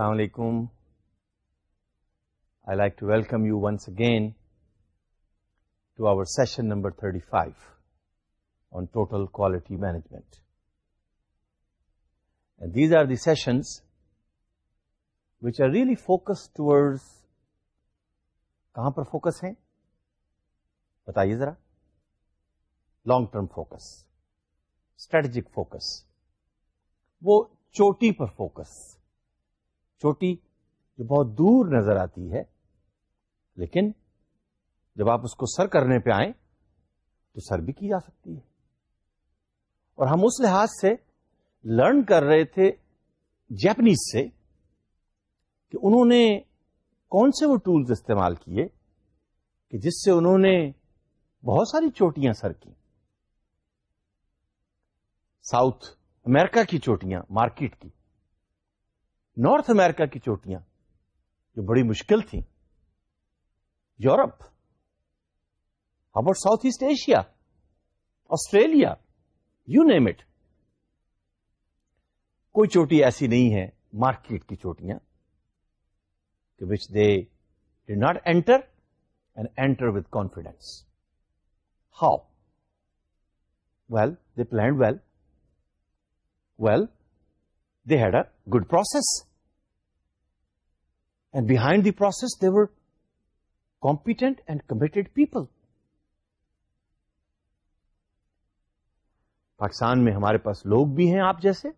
Assalamu alaikum. I'd like to welcome you once again to our session number 35 on total quality management. And these are the sessions which are really focused towards کہاں پر focus ہیں بتائیے ذرا. Long term focus, strategic focus, وہ چوٹی پر focus. چوٹی جو بہت دور نظر آتی ہے لیکن جب آپ اس کو سر کرنے پہ آئیں تو سر بھی کی جا سکتی ہے. اور ہم اس لحاظ سے لرن کر رہے تھے جیپنیز سے کہ انہوں نے کون سے وہ ٹولز استعمال کیے کہ جس سے انہوں نے بہت ساری چوٹیاں سر کی. ساؤتھ امریکہ کی چوٹیاں مارکیٹ کی, نارتھ امریکہ کی چوٹیاں جو بڑی مشکل تھیں, Europe, about south east Asia, Australia, you name it. کوئی چوٹی ایسی نہیں ہے مارکیٹ کی چوٹیاں کہ which they did not enter and enter with confidence. How? Well, they planned well. Well, they had a good process. And behind the process, they were competent and committed people. Pakistan میں ہمارے پاس لوگ بھی ہیں آپ جیسے,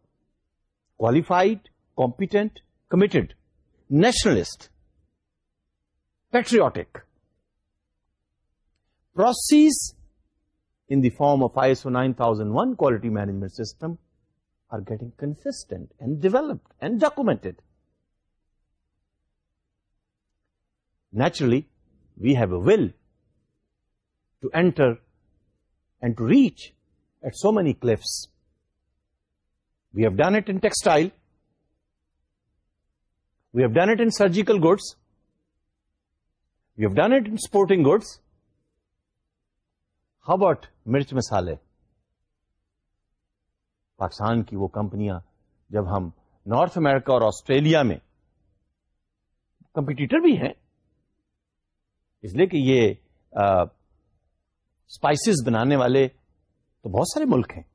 qualified, competent, committed, nationalist, patriotic. Processes in the form of ISO 9001 quality management system are getting consistent and developed and documented. Naturally, we have a will to enter and to reach at so many cliffs. We have done it in textile. We have done it in surgical goods. We have done it in sporting goods. How about مرچ مسالے؟ پاکستان کی وہ کمپنیاں جب ہم north امریکہ اور Australia میں competitor بھی ہیں اس لیے کہ یہ اسپائسز بنانے والے تو بہت سارے ملک ہیں,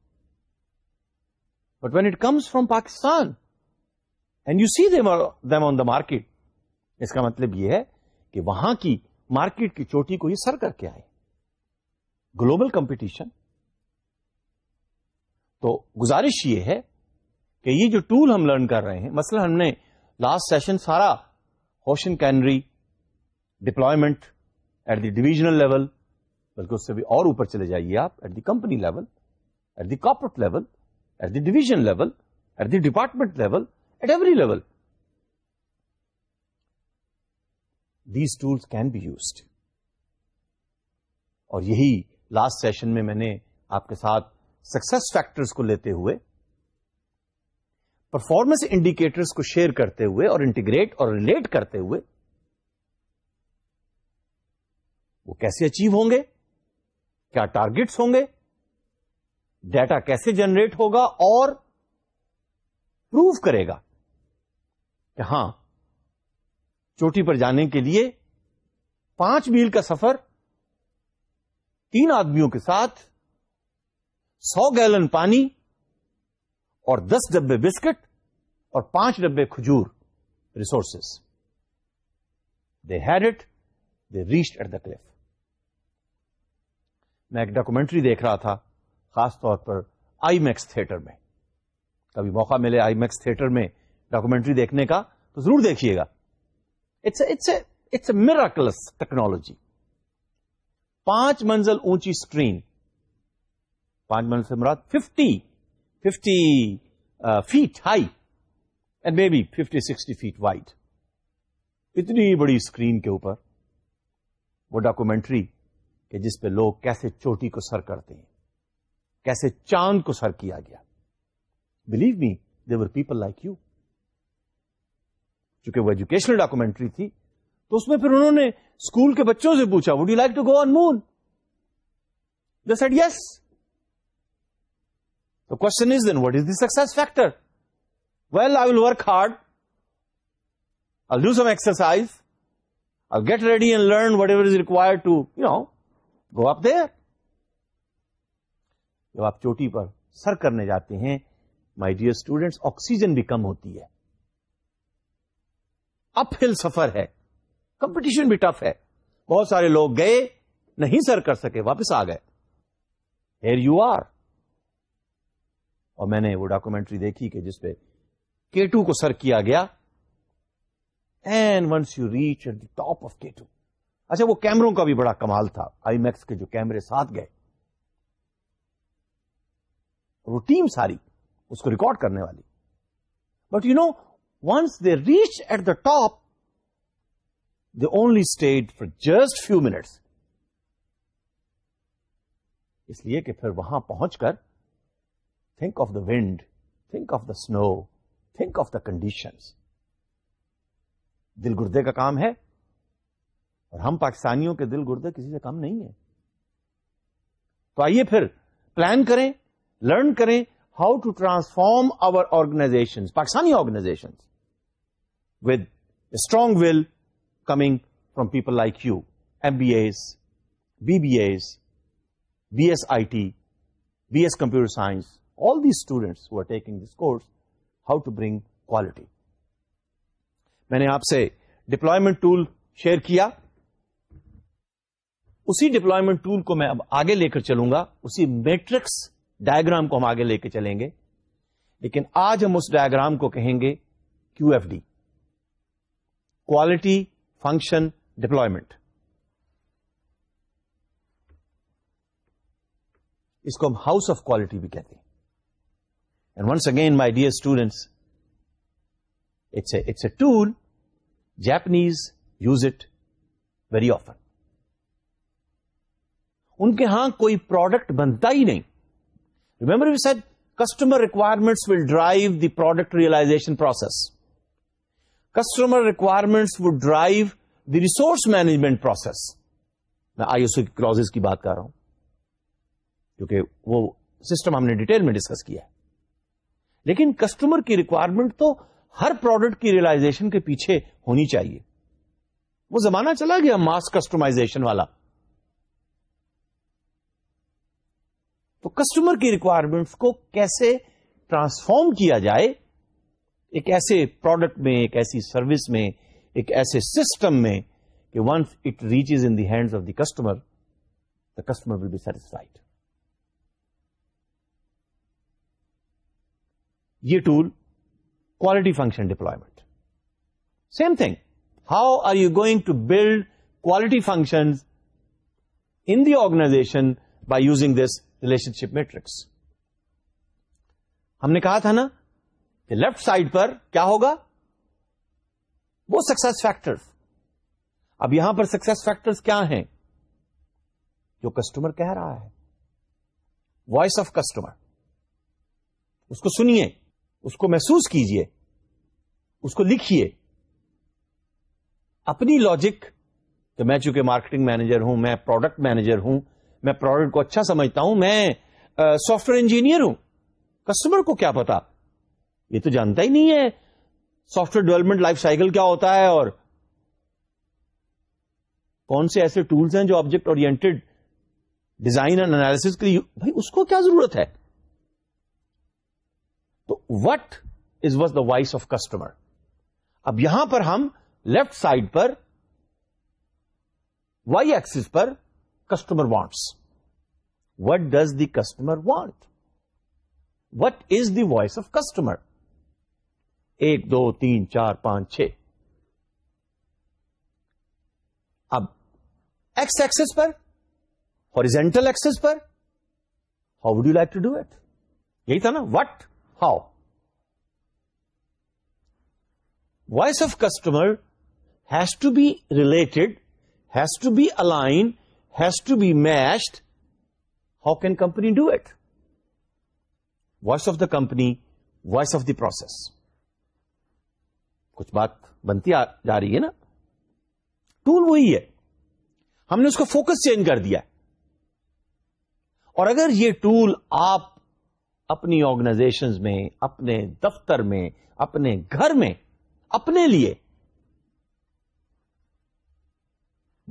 but when it comes from Pakistan and you see them on the market, اس کا مطلب یہ ہے کہ وہاں کی مارکیٹ کی چوٹی کو یہ سر کر کے آئے. Global competition. تو گزارش یہ ہے کہ یہ جو ٹول ہم لرن کر رہے ہیں, مثلا ہم نے لاسٹ سیشن سارا اوشن کینری deployment at the divisional level, بلکہ اس سے بھی اور اوپر چلے جائیے آپ, at the company level, at the corporate level, at the division level, at the department level, at every level. These tools can be used. اور یہی لاسٹ سیشن میں نے آپ کے ساتھ سکسیس فیکٹرز کو لیتے ہوئے, پرفارمنس انڈیکیٹرز کو شیئر کرتے ہوئے اور انٹیگریٹ اور ریلیٹ کرتے ہوئے وہ کیسے اچیو ہوں گے, کیا ٹارگیٹس ہوں گے, ڈیٹا کیسے جنریٹ ہوگا اور پروو کرے گا کہ ہاں چوٹی پر جانے کے لیے 5 میل کا سفر 3 آدمیوں کے ساتھ 100 گیلن پانی اور 10 ڈبے بسکٹ اور 5 ڈبے کھجور resources. They had it, they reached at the cliff. میں ایک ڈاکومنٹری دیکھ رہا تھا خاص طور پر آئی میکس تھیٹر میں. کبھی موقع ملے آئی میکس تھیٹر میں ڈاکومنٹری دیکھنے کا تو ضرور دیکھیے گا. It's a miraculous technology. 5 منزل اونچی اسکرین, 5 منزل سے مراد 50 feet high and maybe 50-60 feet wide. اتنی بڑی اسکرین کے اوپر وہ ڈاکومنٹری کہ جس پہ لوگ کیسے چوٹی کو سر کرتے ہیں, کیسے چاند کو سر کیا گیا. Believe me, there were people like you. چونکہ وہ ایجوکیشنل ڈاکومنٹری تھی تو اس میں پھر انہوں نے اسکول کے بچوں سے پوچھا, would you like to go on moon? They said yes. The question is then, what is the success factor? Well, I will work hard. I'll do some exercise, I'll get ready and learn whatever is required to, go up there. جب آپ چوٹی پر سر کرنے جاتے ہیں مائی dear students, oxygen بھی کم ہوتی ہے, اپ ہل سفر ہے, کمپٹیشن بھی ٹف ہے. بہت سارے لوگ گئے, نہیں سر کر سکے, واپس آ گئے. Here you are. اور میں نے وہ ڈاکومنٹری دیکھی کہ جس پہ K2 کو سر کیا گیا, and once you reach at the top of K2. اچھا, وہ کیمروں کا بھی بڑا کمال تھا, آئی میکس کے جو کیمرے ساتھ گئے, وہ ٹیم ساری اس کو ریکارڈ کرنے والی. But once they reached at the top, they only stayed for just few minutes. اس لیے کہ پھر وہاں پہنچ کر think of the wind, think of the snow, think of the conditions. دل گردے کا کام ہے, اور ہم پاکستانیوں کے دل گردے کسی سے کم نہیں ہیں. تو آئیے پھر پلان کریں, لرن کریں how to transform our organizations, Pakistani organizations, with a strong will coming from people like you, MBAs, BBAs, BSIT, BS Computer Science, all these students who are taking this course, how to bring quality. میں نے آپ سے deployment tool share کیا, اسی deployment tool کو میں اب آگے لے کر چلوں گا, اسی میٹرکس ڈائیگرام کو ہم آگے لے کے چلیں گے. لیکن آج ہم اس ڈائیگرام کو کہیں گے QFD, کوالٹی فنکشن ڈپلائمنٹ. اس کو ہم ہاؤس آف کوالٹی بھی کہتے ہیں. And once again my dear students, it's a tool. Japanese use it very often. ان کے ہاں کوئی پروڈکٹ بنتا ہی نہیں. Remember we said customer requirements will drive the product realization process. Customer requirements would drive the resource management process. میں ISO کی clauses کی بات کر رہا ہوں, کیونکہ وہ سسٹم ہم نے ڈیٹیل میں ڈسکس کیا ہے. لیکن کسٹمر کی ریکوائرمنٹ تو ہر پروڈکٹ کی ریلائزیشن کے پیچھے ہونی چاہیے. وہ زمانہ چلا گیا ماس کسٹمائزیشن والا. تو کسٹمر کی ریکوائرمنٹس کو کیسے ٹرانسفارم کیا جائے ایک ایسے پروڈکٹ میں, ایک ایسی سروس میں, ایک ایسے سسٹم میں کہ once it reaches in the hands of the customer will be satisfied. یہ tool quality function deployment. Same thing. How are you going to build quality functions in the organization by using this relationship matrix? ہم نے کہا تھا نا کہ left side پر کیا ہوگا, وہ سکسیس فیکٹرز. اب یہاں پر سکسیس فیکٹرز کیا ہیں؟ جو کسٹمر کہہ رہا ہے, وائس آف کسٹمر. اس کو سنیے, اس کو محسوس کیجئے, اس کو لکھیے. اپنی لاجک کہ میں چونکہ مارکیٹنگ مینیجر ہوں, میں پروڈکٹ مینیجر ہوں, میں پروڈکٹ کو اچھا سمجھتا ہوں, میں سافٹ ویئر انجینئر ہوں. کسٹمر کو کیا پتا, یہ تو جانتا ہی نہیں ہے soft where development life cycle کیا ہوتا ہے اور کون سے ایسے ٹولز ہیں جو object oriented design and analysis کے لیے. بھائی اس کو کیا ضرورت ہے؟ تو what is was the voice of customer. اب یہاں پر ہم لیفٹ سائڈ پر وائی ایکسس پر customer wants. What does the customer want? What is the voice of customer? 1 2 3 4 5 6. اب ایکس ایکسس پر, ہاریزونٹل ایکسس پر, how would you like to do it? یہی تھا نا, what, how. Voice of customer has to be related, has to be aligned, has to be matched. How can company do it? Voice of the company, voice of the process. کچھ بات بنتی جا رہی ہے نا. ٹول وہی ہے, ہم نے اس کو فوکس چینج کر دیا. اور اگر یہ ٹول آپ اپنی آرگنائزیشنز میں, اپنے دفتر میں, اپنے گھر میں, اپنے لیے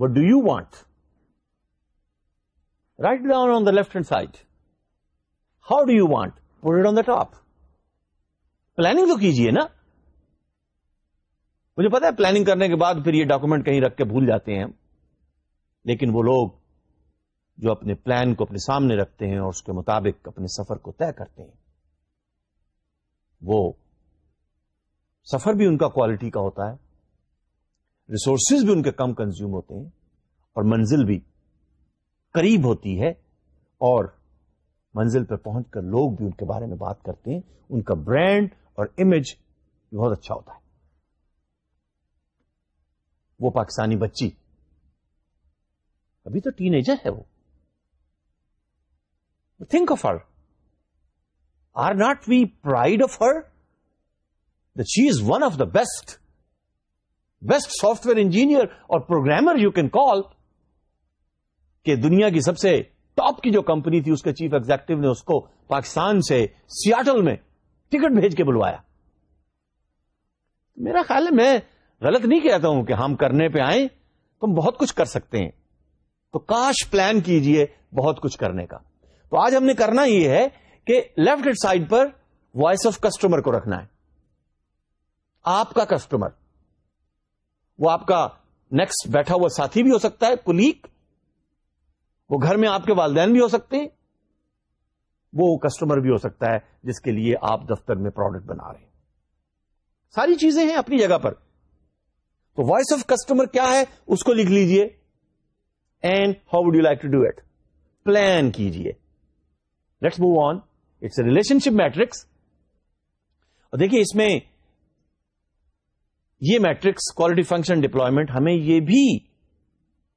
What do you want? Write it down on the left hand side. How do you want? Put it on the top. Planning تو کیجئے نا. مجھے پتا ہے پلاننگ کرنے کے بعد پھر یہ ڈاکومنٹ کہیں رکھ کے بھول جاتے ہیں ہم, لیکن وہ لوگ جو اپنے پلان کو اپنے سامنے رکھتے ہیں اور اس کے مطابق اپنے سفر کو طے کرتے ہیں, وہ سفر بھی ان کا کوالٹی کا ہوتا ہے, ریسورسز بھی ان کے کم کنزیوم ہوتے ہیں, اور منزل بھی قریب ہوتی ہے, اور منزل پر پہنچ کر لوگ بھی ان کے بارے میں بات کرتے ہیں, ان کا برانڈ اور امیج بہت اچھا ہوتا ہے. وہ پاکستانی بچی ابھی تو ٹین ایجر ہے, وہ think of her, are not we pride of her that she is one of the best software engineer اور پروگرامر you can call, کہ دنیا کی سب سے ٹاپ کی جو کمپنی تھی اس کے چیف ایگزیکٹو نے اس کو پاکستان سے سیاٹل میں ٹکٹ بھیج کے بلوایا. میرا خیال ہے میں غلط نہیں کہتا ہوں کہ ہم کرنے پہ آئیں تو ہم بہت کچھ کر سکتے ہیں, تو کاش پلان کیجئے بہت کچھ کرنے کا. تو آج ہم نے کرنا یہ ہے کہ لیفٹ ہینڈ سائڈ پر وائس آف کسٹمر کو رکھنا ہے. آپ کا کسٹمر, وہ آپ کا نیکسٹ بیٹھا ہوا ساتھی بھی ہو سکتا ہے, کلیگ, وہ گھر میں آپ کے والدین بھی ہو سکتے ہیں, وہ کسٹمر بھی ہو سکتا ہے جس کے لیے آپ دفتر میں پروڈکٹ بنا رہے ہیں. ساری چیزیں ہیں اپنی جگہ پر. تو وائس آف کسٹمر کیا ہے اس کو لکھ لیجئے, and how would you like to do it, plan کیجئے. Let's move on. It's a relationship matrix. اور دیکھیے اس میں یہ میٹرکس کوالٹی فنکشن ڈپلائمنٹ ہمیں یہ بھی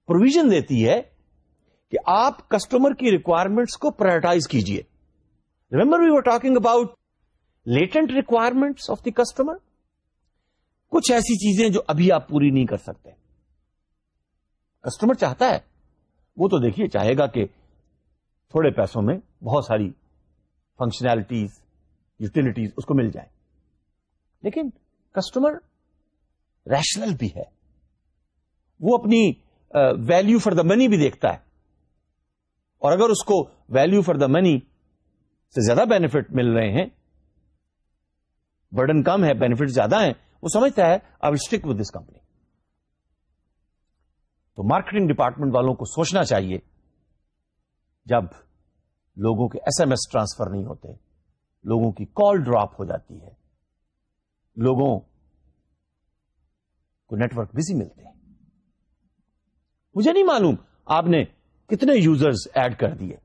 پروویژن دیتی ہے کہ آپ کسٹمر کی ریکوائرمنٹس کو پرائرٹائز کیجئے. Remember we were talking about latent requirements of the customer. کچھ ایسی چیزیں جو ابھی آپ پوری نہیں کر سکتے, کسٹمر چاہتا ہے, وہ تو دیکھیے چاہے گا کہ تھوڑے پیسوں میں بہت ساری فنکشنالٹیز, یوٹیلٹیز اس کو مل جائیں, لیکن کسٹمر ریشنل بھی ہے, وہ اپنی ویلیو فار دا منی بھی دیکھتا ہے, اور اگر اس کو ویلیو فار دا منی سے زیادہ بینیفٹ مل رہے ہیں, برڈن کم ہے, بینیفٹ زیادہ ہیں, وہ سمجھتا ہے I will stick with this company. تو مارکیٹنگ ڈپارٹمنٹ والوں کو سوچنا چاہیے جب لوگوں کے ایس ایم ایس ٹرانسفر نہیں ہوتے, لوگوں کی کال ڈراپ ہو جاتی ہے, لوگوں کو نیٹ ورک بزی ملتے ہیں. مجھے نہیں معلوم آپ نے کتنے یوزرز ایڈ کر دیے.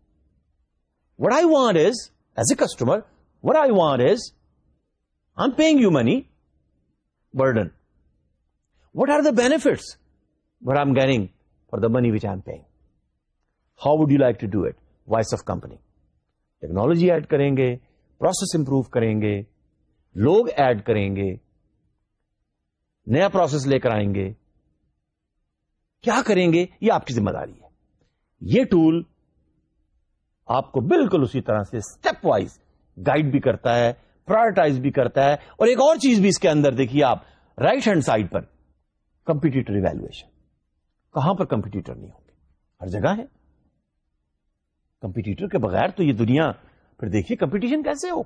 What I want is as a customer, what I want is I am paying you money, burden. What are the benefits what I'm getting for the money which I'm paying? How would you like to do it? Voice of company. Technology add کریں گے, process improve کریں گے, لوگ add کریں گے, نیا process لے کر آئیں گے, کیا کریں گے یہ آپ کی ذمہ داری ہے. یہ ٹول آپ کو بالکل اسی طرح سے اسٹیپ وائز گائیڈ بھی کرتا ہے, پرائرٹائز بھی کرتا ہے. اور ایک اور چیز بھی اس کے اندر دیکھیے آپ رائٹ ہینڈ سائڈ پر, کمپیٹیٹر ایویلویشن. کہاں پر کمپیٹیٹر نہیں ہوں گے, ہر جگہ ہے. کمپیٹیٹر کے بغیر تو یہ دنیا, پھر دیکھیے کمپٹیشن کیسے ہو.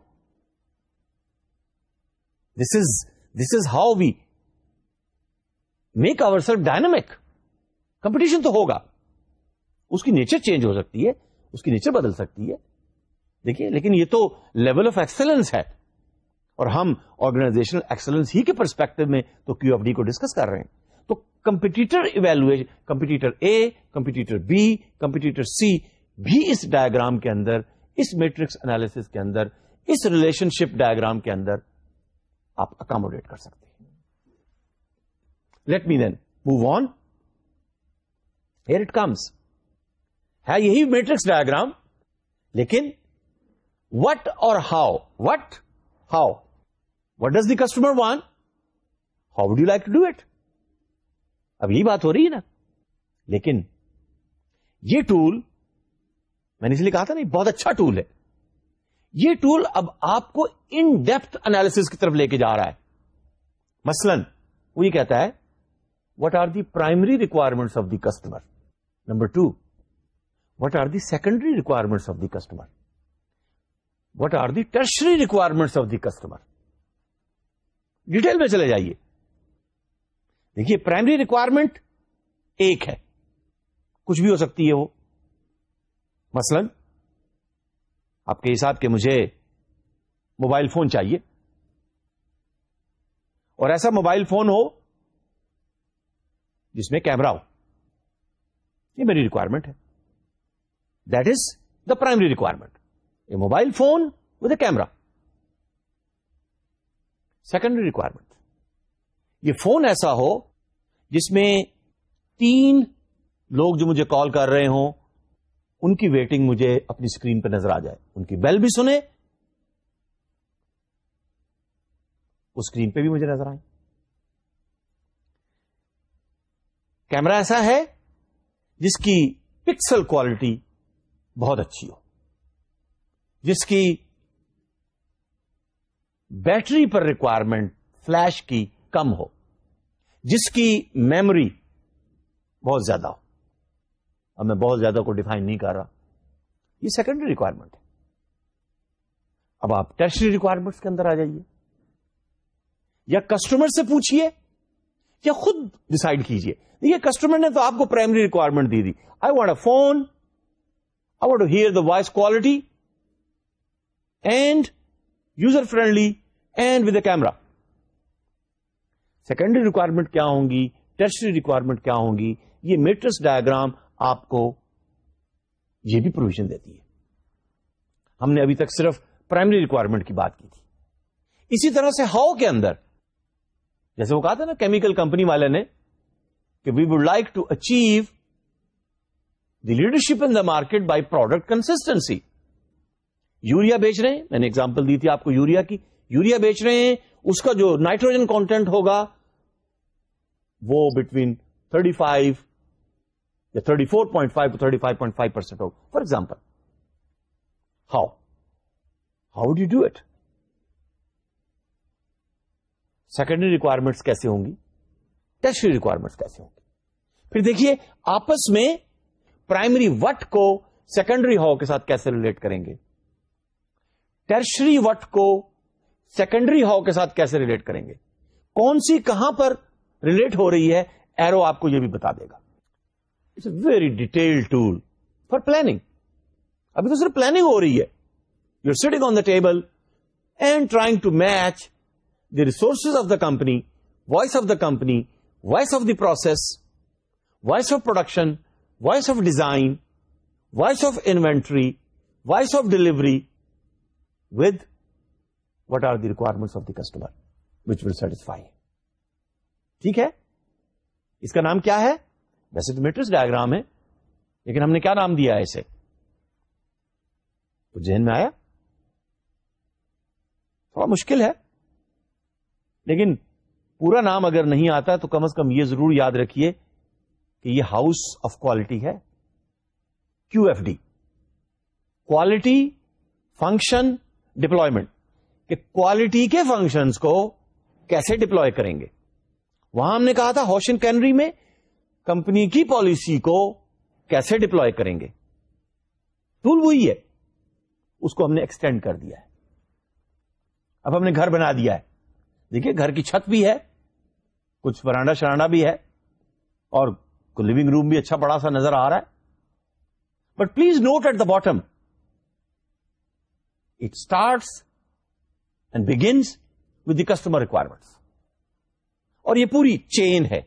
This is how we make our self dynamic. Competition تو ہوگا, اس کی نیچر چینج ہو سکتی ہے, اس کی نیچر بدل سکتی ہے, دیکھیے, لیکن یہ تو لیول آف ایکسلنس ہے, اور ہم آرگنائزیشنل ایکسلنس ہی کے پرسپیکٹو میں تو کیو ایف ڈی کو ڈسکس کر رہے ہیں. تو competitor evaluation, competitor A, competitor B, competitor C بھی اس ڈائیگرام کے اندر, اس میٹرکس انالیسس کے اندر, اس ریلیشن شپ ڈائیگرام کے اندر آپ اکاموڈیٹ کر سکتے ہیں. Let me then move on. Here it comes. ہے یہی میٹرکس ڈائیگرام, لیکن وٹ اور how, what does the customer want, how would you like to do it. اب یہی بات ہو رہی ہے نا. لیکن یہ ٹول, میں نے اس لیے کہا تھا نہیں, بہت اچھا ٹول ہے. یہ ٹول اب آپ کو ان ڈیپتھ انالیسس کی طرف لے کے جا رہا ہے. مثلاً وہ یہ کہتا ہے what are the primary requirements of the customer? Number 2, what are the secondary requirements of the customer? What are the tertiary requirements of the customer? Detail میں چلے جائیے. دیکھیے پرائمری ریکوائرمنٹ ایک ہے, کچھ بھی ہو سکتی ہے وہ. مثلا آپ کے حساب کے مجھے موبائل فون چاہیے, اور ایسا موبائل فون ہو جس میں کیمرہ ہو. یہ میری ریکوائرمنٹ ہے. That is the primary requirement, a mobile phone with a camera. Secondary requirement, یہ فون ایسا ہو جس میں 3 لوگ جو مجھے کال کر رہے ہوں ان کی ویٹنگ مجھے اپنی اسکرین پہ نظر آ جائے, ان کی بیل بھی سنے, اس اسکرین پہ بھی مجھے نظر آئے. کیمرہ ایسا ہے جس کی پکسل کوالٹی بہت اچھی ہو, جس کی بیٹری پر ریکوائرمنٹ فلیش کی کم ہو, جس کی میموری بہت زیادہ ہو. اب میں بہت زیادہ کو ڈیفائن نہیں کر رہا, یہ سیکنڈری ریکوائرمنٹ ہے. اب آپ ٹرشری ریکوائرمنٹس کے اندر آ جائیے, یا کسٹمر سے پوچھیے یا خود ڈسائڈ کیجیے. دیکھیے کسٹمر نے تو آپ کو پرائمری ریکوائرمنٹ دی دی, I want a phone, I want to hear the voice quality and user friendly and with a camera. Secondary requirement کیا ہوں گی, ٹرشری ریکوائرمنٹ کیا ہوں گی, یہ میٹرکس ڈائیگرام آپ کو یہ بھی پروویژن دیتی ہے. ہم نے ابھی تک صرف پرائمری ریکوائرمنٹ کی بات کی تھی. اسی طرح سے ہاؤ کے اندر, جیسے وہ کہا تھا نا کیمیکل کمپنی والے نے کہ we would like to achieve the leadership in the market by product consistency. Urea بیچ رہے ہیں, میں نے اگزامپل دی تھی آپ کو یوریا کی. یوریا بیچ رہے ہیں, اس کا جو نائٹروجن کانٹینٹ ہوگا وہ بٹوین 35 یا 34.5 to 35.5% ہوگا for example. How do you do it? Secondary requirements کیسے ہوں گی, ٹرشری ریکوائرمنٹس کیسے ہوں گی. پھر دیکھیے آپس میں پرائمری وٹ کو سیکنڈری ہاؤ کے ساتھ کیسے ریلیٹ کریں گے, ٹرشری وٹ کو سیکنڈری ہاؤ کے ساتھ کیسے ریلیٹ کریں گے, کون سی کہاں پر ریلیٹ ہو رہی ہے. ایرو آپ کو یہ بھی بتا دے گا. It's a very detailed tool for planning. ابھی تو صرف پلاننگ ہو رہی ہے. You are sitting on the table and trying to match the resources of the company, voice of the company, voice of the process, voice of production, voice of design, voice of inventory, voice of delivery with what are the requirements of the customer which will satisfy. ٹھیک ہے, اس کا نام کیا ہے؟ ویسے تو matrix diagram ہے, لیکن ہم نے کیا نام دیا ہے اسے؟ کچھ ذہن میں آیا؟ تھوڑا مشکل ہے, لیکن پورا نام اگر نہیں آتا تو کم از کم یہ ضرور یاد رکھیے کہ یہ ہاؤس آف کوالٹی ہے. QFD, کوالٹی فنکشن ڈپلائمنٹ, کہ کوالٹی کے فنکشنز کو کیسے ڈپلوائے کریں گے. وہاں ہم نے کہا تھا ہوشن کینری میں کمپنی کی پالیسی کو کیسے ڈپلوائے کریں گے. ٹول وہی ہے, اس کو ہم نے ایکسٹینڈ کر دیا ہے. اب ہم نے گھر بنا دیا ہے. دیکھیے گھر کی چھت بھی ہے, کچھ برانڈا شرانڈا بھی ہے, اور لیونگ روم بھی اچھا بڑا سا نظر آ رہا ہے. But please note at the bottom, it starts and begins with the customer requirements. اور یہ پوری چین ہے.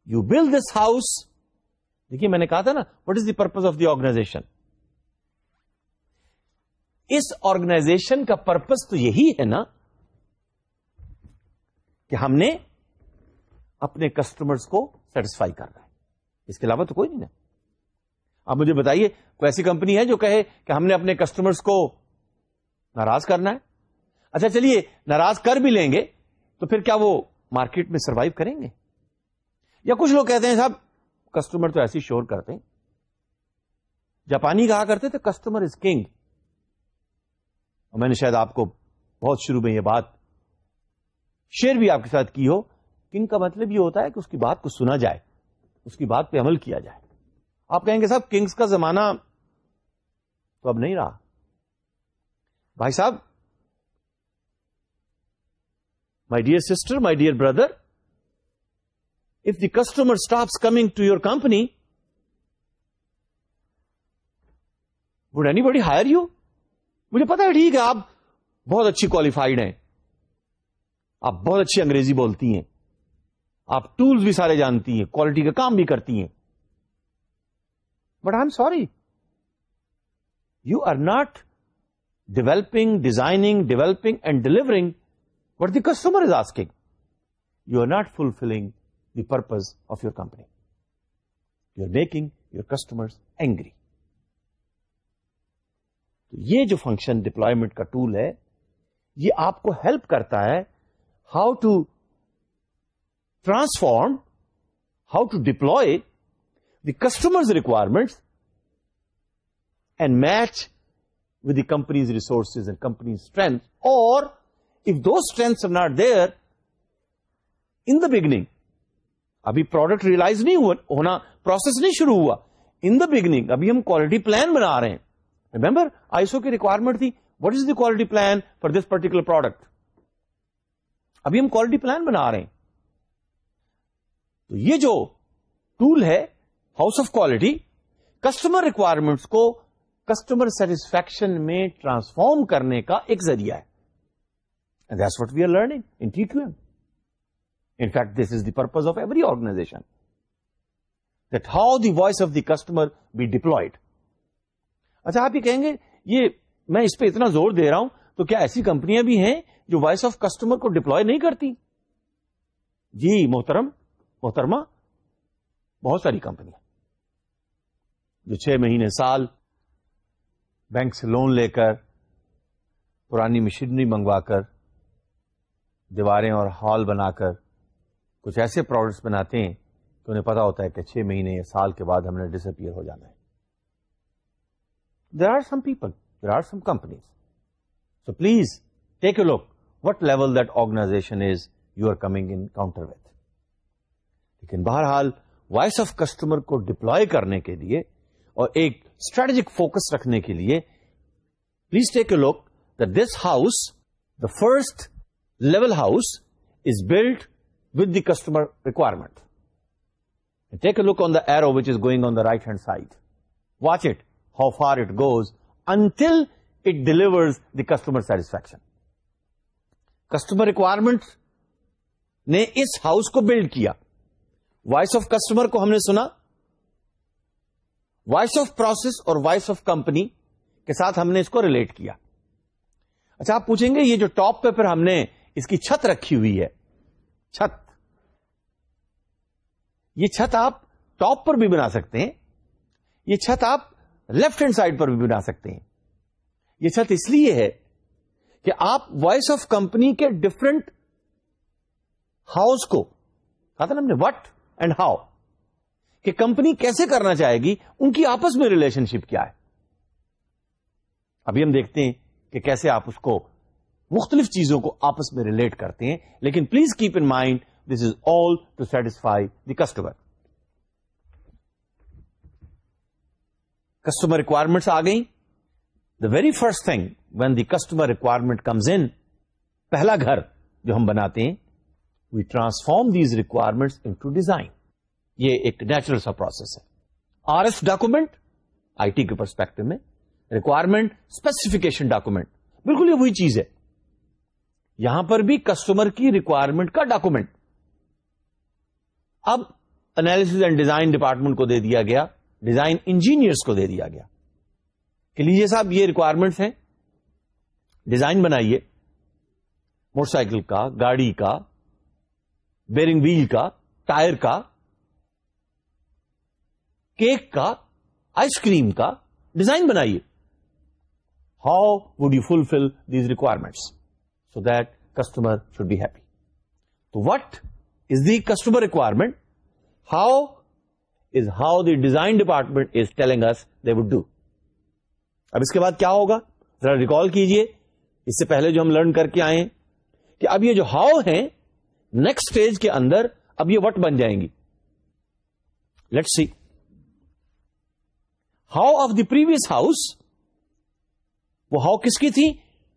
You build this house. دیکھیے میں نے کہا تھا نا what is the purpose of the organization. اس آرگنائزیشن کا پرپس تو یہی ہے نا کہ ہم نے اپنے کسٹمرز کو سیٹسفائی کرنا ہے, اس کے علاوہ تو کوئی نہیں نا. آپ مجھے بتائیے کوئی ایسی کمپنی ہے جو کہے کہ ہم نے اپنے کسٹمرز کو ناراض کرنا ہے. اچھا چلیے ناراض کر بھی لیں گے تو پھر کیا وہ مارکیٹ میں سروائیو کریں گے؟ یا کچھ لوگ کہتے ہیں صاحب کسٹمر تو ایسی شور کرتے ہیں. جاپانی کہا کرتے تھے کسٹمر از کنگ. اور میں نے شاید آپ کو بہت شروع میں یہ بات شیئر بھی آپ کے ساتھ کی ہو کنگ کا مطلب یہ ہوتا ہے کہ اس کی بات کو سنا جائے, اس کی بات پہ عمل کیا جائے. آپ کہیں گے صاحب کنگز کا زمانہ تو اب نہیں رہا. بھائی صاحب, my dear sister, my dear brother, if the customer stops coming to your company, would anybody hire you? مجھے پتا ہے ٹھیک ہے آپ بہت اچھی کوالیفائڈ ہیں, آپ بہت اچھی انگریزی بولتی ہیں, آپ ٹولز بھی سارے جانتی ہیں, کوالٹی کا کام بھی کرتی ہیں, but I am sorry, you are not developing, designing, developing and delivering what the customer is asking. You are not fulfilling the purpose of your company. You are making your customers angry. تو یہ جو function deployment کا tool ہے, یہ آپ کو help کرتا ہے how to transform, how to deploy the customers requirements and match with the companies resources and companies strength. اور if those strengths are not there in the beginning, ابھی product realise نہیں ہونا, پروسیس نہیں شروع ہوا, ان the beginning ابھی ہم quality plan بنا رہے ہیں. ریمبر آئیسو کی ریکوائرمنٹ تھی, what is the quality plan for this particular product. ابھی ہم کوالٹی پلان بنا رہے ہیں. تو یہ جو ٹول ہے house of quality, customer requirements کو کسٹمر سیٹسفیکشن میں ٹرانسفارم کرنے کا ایک ذریعہ ہے. And that's what we are learning in TQM. In fact, this is the purpose of every organization. That how the voice of the customer be deployed. اچھا آپ یہ کہیں گے یہ میں اس پہ اتنا زور دے رہا ہوں تو کیا ایسی کمپنیاں بھی ہیں جو وائس آف کسٹمر کو ڈپلوائے نہیں کرتی؟ جی محترمہ بہت ساری کمپنیاں جو 6 مہینے سال بینک سے لون لے کر پرانی مشینری منگوا کر دیواریں اور ہال بنا کر کچھ ایسے پروڈکٹس بناتے ہیں کہ انہیں پتا ہوتا ہے کہ 6 مہینے یا سال کے بعد ہم نے ڈس اپیئر ہو جانا ہے. There are some people, there are some companies. So please take a look what level that organization is you are coming in counter with. لیکن بہرحال وائس آف کسٹمر کو ڈپلوائے کرنے کے لیے اور ایک اسٹریٹجک فوکس رکھنے کے لیے please take a look that this house, the first level house, is built with the customer requirement. And take a look on the arrow which is going on the right hand side. Watch it, how far it goes until it delivers the customer satisfaction. Customer requirement نے اس house کو blood کیا. Voice of customer کو ہم نے سنا, voice of process اور voice of company کے ساتھ ہم نے اس کو ریلیٹ کیا. اچھا آپ پوچھیں گے یہ جو ٹاپ پہ پھر ہم نے اس کی چھت رکھی ہوئی ہے, یہ چھت آپ ٹاپ پر بھی بنا سکتے ہیں, یہ چھت آپ لیفٹ ہینڈ سائڈ پر بھی بنا سکتے ہیں. یہ چھت اس لیے ہے کہ آپ وائس آف کمپنی کے ڈفرنٹ ہاؤس کو کہا تھا نا ہم نے وٹ اینڈ ہاؤ, کہ کمپنی کیسے کرنا چاہے گی, ان کی آپس میں ریلیشن شپ کیا ہے. ابھی ہم دیکھتے ہیں کہ کیسے آپ اس کو مختلف چیزوں کو آپس میں ریلیٹ کرتے ہیں. لیکن please keep in mind this is all to satisfy the customer. Customer requirements آ گئی. The very first thing when the customer requirement comes in, پہلا گھر جو ہم بناتے ہیں, we transform these requirements into design. یہ ایک نیچرل سا پروسیس ہے. R S document I T کے پرسپیکٹو میں, ریکوائرمنٹ اسپیسیفکیشن ڈاکومنٹ, بالکل یہ وہی چیز ہے. یہاں پر بھی کسٹمر کی ریکوائرمنٹ کا ڈاکومنٹ اب انالیسس اینڈ ڈیزائن ڈپارٹمنٹ کو دے دیا گیا, ڈیزائن انجینئرس کو دے دیا گیا کہ لیجیے صاحب یہ ریکوائرمنٹس ہیں, ڈیزائن بنائیے موٹر سائیکل کا, گاڑی کا, بیئرنگ ویل کا, ٹائر کا, کیک کا, آئس کریم کا ڈیزائن بنائیے. How would you fulfil these requirements so that customer should be happy. So what is the customer requirement? How is how the design department is telling us they would do. اب اس کے بعد کیا ہوگا ذرا recall کیجئے, اس سے پہلے جو ہم لرن کر کے آئے ہیں کہ اب یہ جو ہاؤ ہیں نیکسٹ اسٹیج کے اندر اب یہ وٹ بن جائیں گی. Let's see how of the previous house. وہ ہاؤ کس کی تھی؟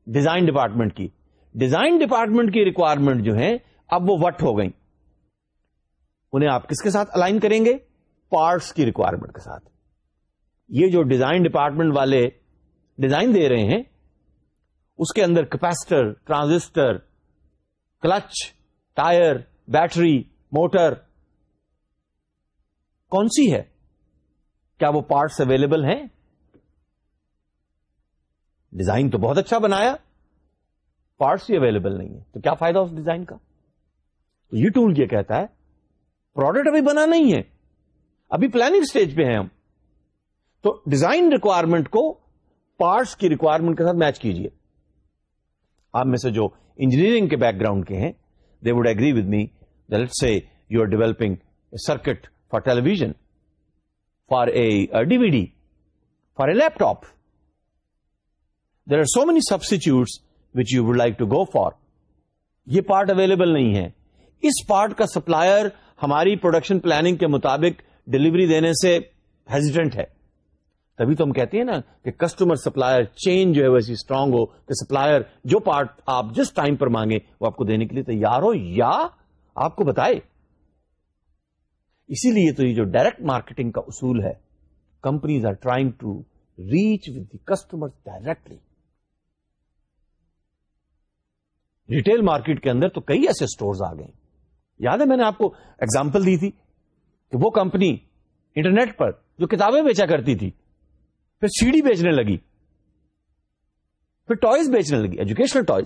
ڈیزائن ڈپارٹمنٹ کی. ڈیزائن ڈپارٹمنٹ کی ریکوائرمنٹ جو ہے اب وہ وٹ ہو گئی. انہیں آپ کس کے ساتھ الائن کریں گے؟ پارٹس کی ریکوائرمنٹ کے ساتھ. یہ جو ڈیزائن ڈپارٹمنٹ والے ڈیزائن دے رہے ہیں اس کے اندر capacitor, transistor, clutch, tyre, battery, motor کون سی ہے؟ کیا وہ پارٹس اویلیبل ہیں؟ ڈیزائن تو بہت اچھا بنایا، پارٹس ہی اویلیبل نہیں ہے، تو کیا فائدہ اس ڈیزائن کا؟ تو یہ ٹول یہ کہتا ہے پروڈکٹ ابھی بنا نہیں ہے، ابھی پلاننگ سٹیج پہ ہیں ہم، تو ڈیزائن ریکوائرمنٹ کو پارٹس کی ریکوائرمنٹ کے ساتھ میچ کیجئے. آپ میں سے جو انجینئرنگ کے بیک گراؤنڈ کے ہیں they would agree with me that let's say you are developing a circuit for television, for a DVD, for a laptop. There are so many substitutes which you would like to go for. یہ part available نہیں ہے. اس part کا supplier ہماری production planning کے مطابق delivery دینے سے hesitant ہے. تبھی تو ہم کہتے ہیں نا کہ کسٹمر سپلائر چین جو ہے ویسی اسٹرانگ ہو کہ سپلائر جو پارٹ آپ جس ٹائم پر مانگے وہ آپ کو دینے کے لیے تیار ہو یا آپ کو بتائے. اسی لیے تو یہ جو ڈائریکٹ مارکیٹنگ کا اصول ہے، companies are trying to reach with the customer directly. Retail market کے اندر تو کئی ایسے اسٹورز آ گئے. یاد ہے میں نے آپ کو ایگزامپل دی تھی کہ وہ کمپنی انٹرنیٹ پر جو کتابیں بیچا کرتی تھی پھر سی ڈی بیچنے لگی، پھر ٹوائز بیچنے لگی، ایجوکیشنل ٹوائز.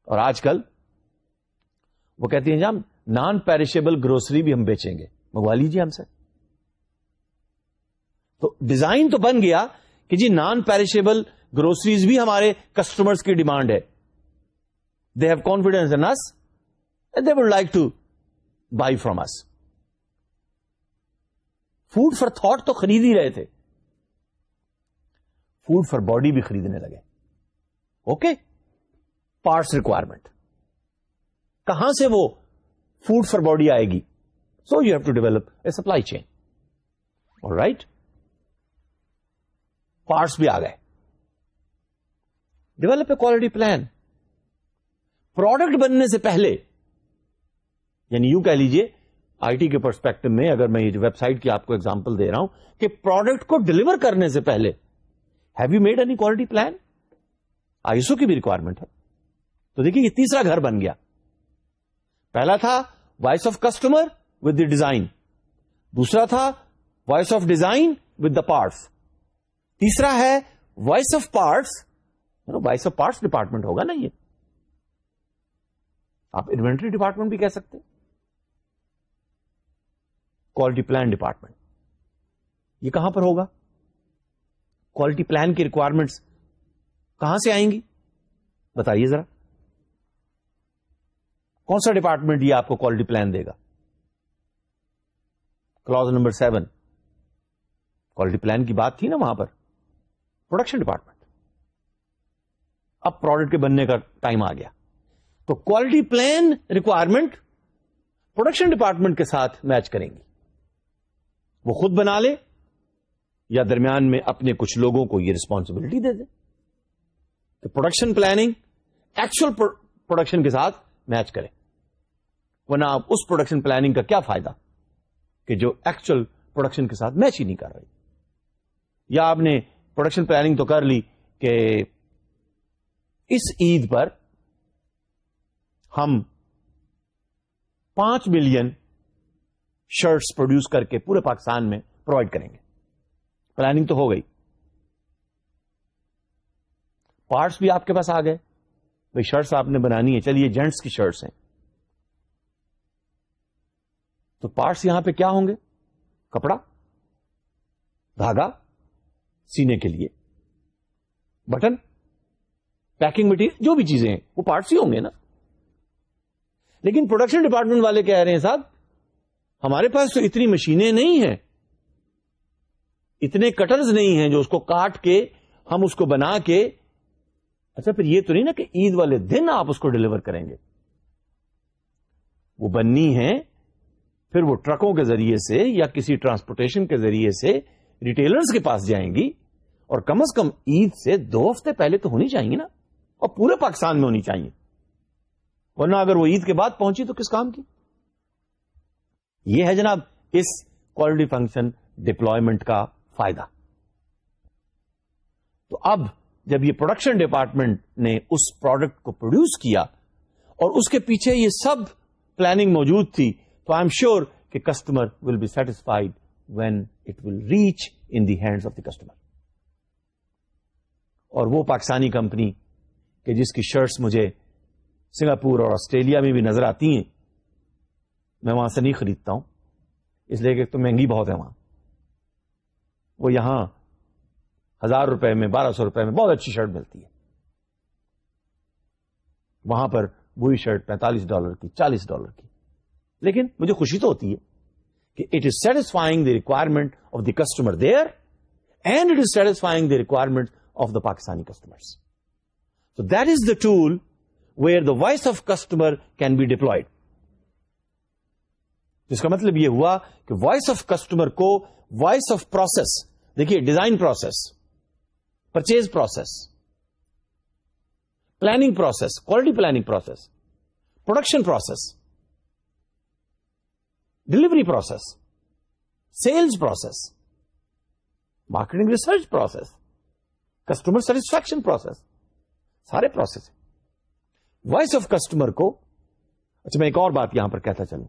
اور آج کل وہ کہتی ہیں جی ہم نان پیرشیبل گروسری بھی ہم بیچیں گے، منگوا لیجیے ہم سے. تو ڈیزائن تو بن گیا کہ جی نان پیرشیبل گروسریز بھی ہمارے کسٹمرز کی ڈیمانڈ ہے. They have confidence in us and they would like to buy from us. Food for thought تو خرید ہی رہے تھے، فوڈ فار باڈی بھی خریدنے لگے. اوکے، پارٹس ریکوائرمنٹ کہاں سے وہ فوڈ فار باڈی آئے گی؟ So you have to develop a supply chain. Alright, parts بھی آ گئے. Develop a quality plan. Product بننے سے پہلے، یعنی یوں کہہ لیجیے آئی ٹی کے پرسپیکٹو میں، اگر میں یہ ویب سائٹ کی آپ کو ایگزامپل دے رہا ہوں کہ پروڈکٹ کو ڈلیور کرنے سے پہلے have you made any quality plan? I S O کی بھی ریکوائرمنٹ ہے. تو دیکھیے یہ تیسرا گھر بن گیا. پہلا تھا voice of customer with the design, دوسرا تھا voice of design with the parts, تیسرا ہے voice of parts. Voice of parts department ہوگا نا، یہ آپ انوینٹری ڈپارٹمنٹ بھی کہہ سکتے ہیں، کوالٹی پلان ڈپارٹمنٹ. یہ کہاں پر ہوگا؟ کوالٹی پلان کی ریکوائرمنٹس کہاں سے آئیں گی بتائیے ذرا. کون سا ڈپارٹمنٹ یہ آپ کو کوالٹی پلان دے گا؟ کلاز نمبر 7 کوالٹی پلان کی بات تھی نا وہاں پر، پروڈکشن ڈپارٹمنٹ. اب پروڈکٹ کے بننے کا ٹائم آ گیا، تو quality plan requirement production department کے ساتھ میچ کریں گی. وہ خود بنا لے یا درمیان میں اپنے کچھ لوگوں کو یہ ریسپانسبلٹی دے دے کہ پروڈکشن پلاننگ ایکچوئل پروڈکشن کے ساتھ میچ کرے. ورنہ آپ اس پروڈکشن پلاننگ کا کیا فائدہ کہ جو ایکچوئل پروڈکشن کے ساتھ میچ ہی نہیں کر رہی. یا آپ نے پروڈکشن پلاننگ تو کر لی کہ اس عید پر ہم 5 ملین شرٹس پروڈیوس کر کے پورے پاکستان میں پرووائڈ کریں گے. پلاننگ تو ہو گئی، پارٹس بھی آپ کے پاس آ گئے. بھائی شرٹس آپ نے بنانی ہے، چلیے جینٹس کی شرٹس ہیں، تو پارٹس یہاں پہ کیا ہوں گے؟ کپڑا، دھاگا سینے کے لیے، بٹن، پیکنگ مٹیریل، جو بھی چیزیں ہیں وہ پارٹس ہی ہوں گے نا. لیکن پروڈکشن ڈپارٹمنٹ والے کہہ رہے ہیں صاحب ہمارے پاس تو اتنی مشینیں نہیں ہیں، اتنے کٹرز نہیں ہیں جو اس کو کاٹ کے ہم اس کو بنا کے، اچھا پھر یہ تو نہیں نا کہ عید والے دن آپ اس کو ڈلیور کریں گے. وہ بننی ہیں، پھر وہ ٹرکوں کے ذریعے سے یا کسی ٹرانسپورٹیشن کے ذریعے سے ریٹیلرز کے پاس جائیں گی، اور کم از کم عید سے 2 ہفتے پہلے تو ہونی چاہیے نا، اور پورے پاکستان میں ہونی چاہیے، ورنہ اگر وہ عید کے بعد پہنچی تو کس کام کی؟ یہ ہے جناب اس کوالٹی فنکشن ڈپلائمنٹ کا فائدہ. تو اب جب یہ پروڈکشن ڈپارٹمنٹ نے اس پروڈکٹ کو پروڈیوس کیا اور اس کے پیچھے یہ سب پلاننگ موجود تھی، تو آئی ایم شیور کہ customer will be satisfied when it will reach in the hands of the customer. اور وہ پاکستانی کمپنی کہ جس کی شرٹس مجھے سنگاپور اور آسٹریلیا میں بھی نظر آتی ہیں، میں وہاں سے نہیں خریدتا ہوں، اس لیے کہ تو مہنگی بہت ہے وہاں. وہ یہاں 1000 روپے میں 1200 روپے میں بہت اچھی شرٹ ملتی ہے، وہاں پر وہی شرٹ $45 کی، $40 کی. لیکن مجھے خوشی تو ہوتی ہے کہ it is satisfying the requirement of the customer there and it is satisfying the requirement of the Pakistani customers. So that is the tool where the voice of customer can be deployed. جس کا مطلب یہ ہوا کہ voice of customer کو voice of process, دیکھیے design process, purchase process, planning process, quality planning process, production process, delivery process, sales process, marketing research process, customer satisfaction process, سارے process. Voice of customer کو، اچھا میں ایک اور بات یہاں پر کہتا چلوں.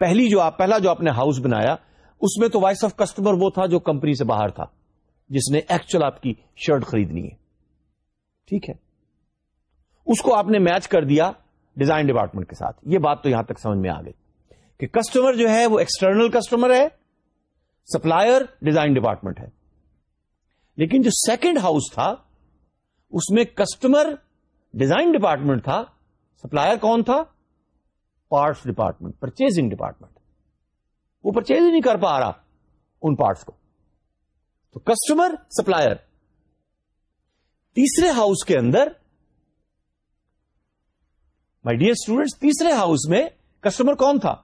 پہلا جو آپ نے ہاؤس بنایا، اس میں تو وائس آف کسٹمر وہ تھا جو کمپنی سے باہر تھا، جس نے ایکچوئل آپ کی شرٹ خریدنی ہے، ٹھیک ہے. اس کو آپ نے میچ کر دیا ڈیزائن ڈپارٹمنٹ کے ساتھ. یہ بات تو یہاں تک سمجھ میں آ گئی کہ کسٹمر جو ہے وہ ایکسٹرنل کسٹمر ہے، سپلائر ڈیزائن ڈپارٹمنٹ ہے. لیکن جو سیکنڈ ہاؤس تھا اس میں کسٹمر ڈیزائن ڈپارٹمنٹ تھا، سپلائر کون تھا؟ Parts department, purchasing department. وہ پرچیز ہی نہیں کر پا رہا ان پارٹس کو. تو کسٹمر، سپلائر. تیسرے ہاؤس کے اندر، مائی ڈیئر اسٹوڈنٹس، تیسرے ہاؤس میں کسٹمر کون تھا؟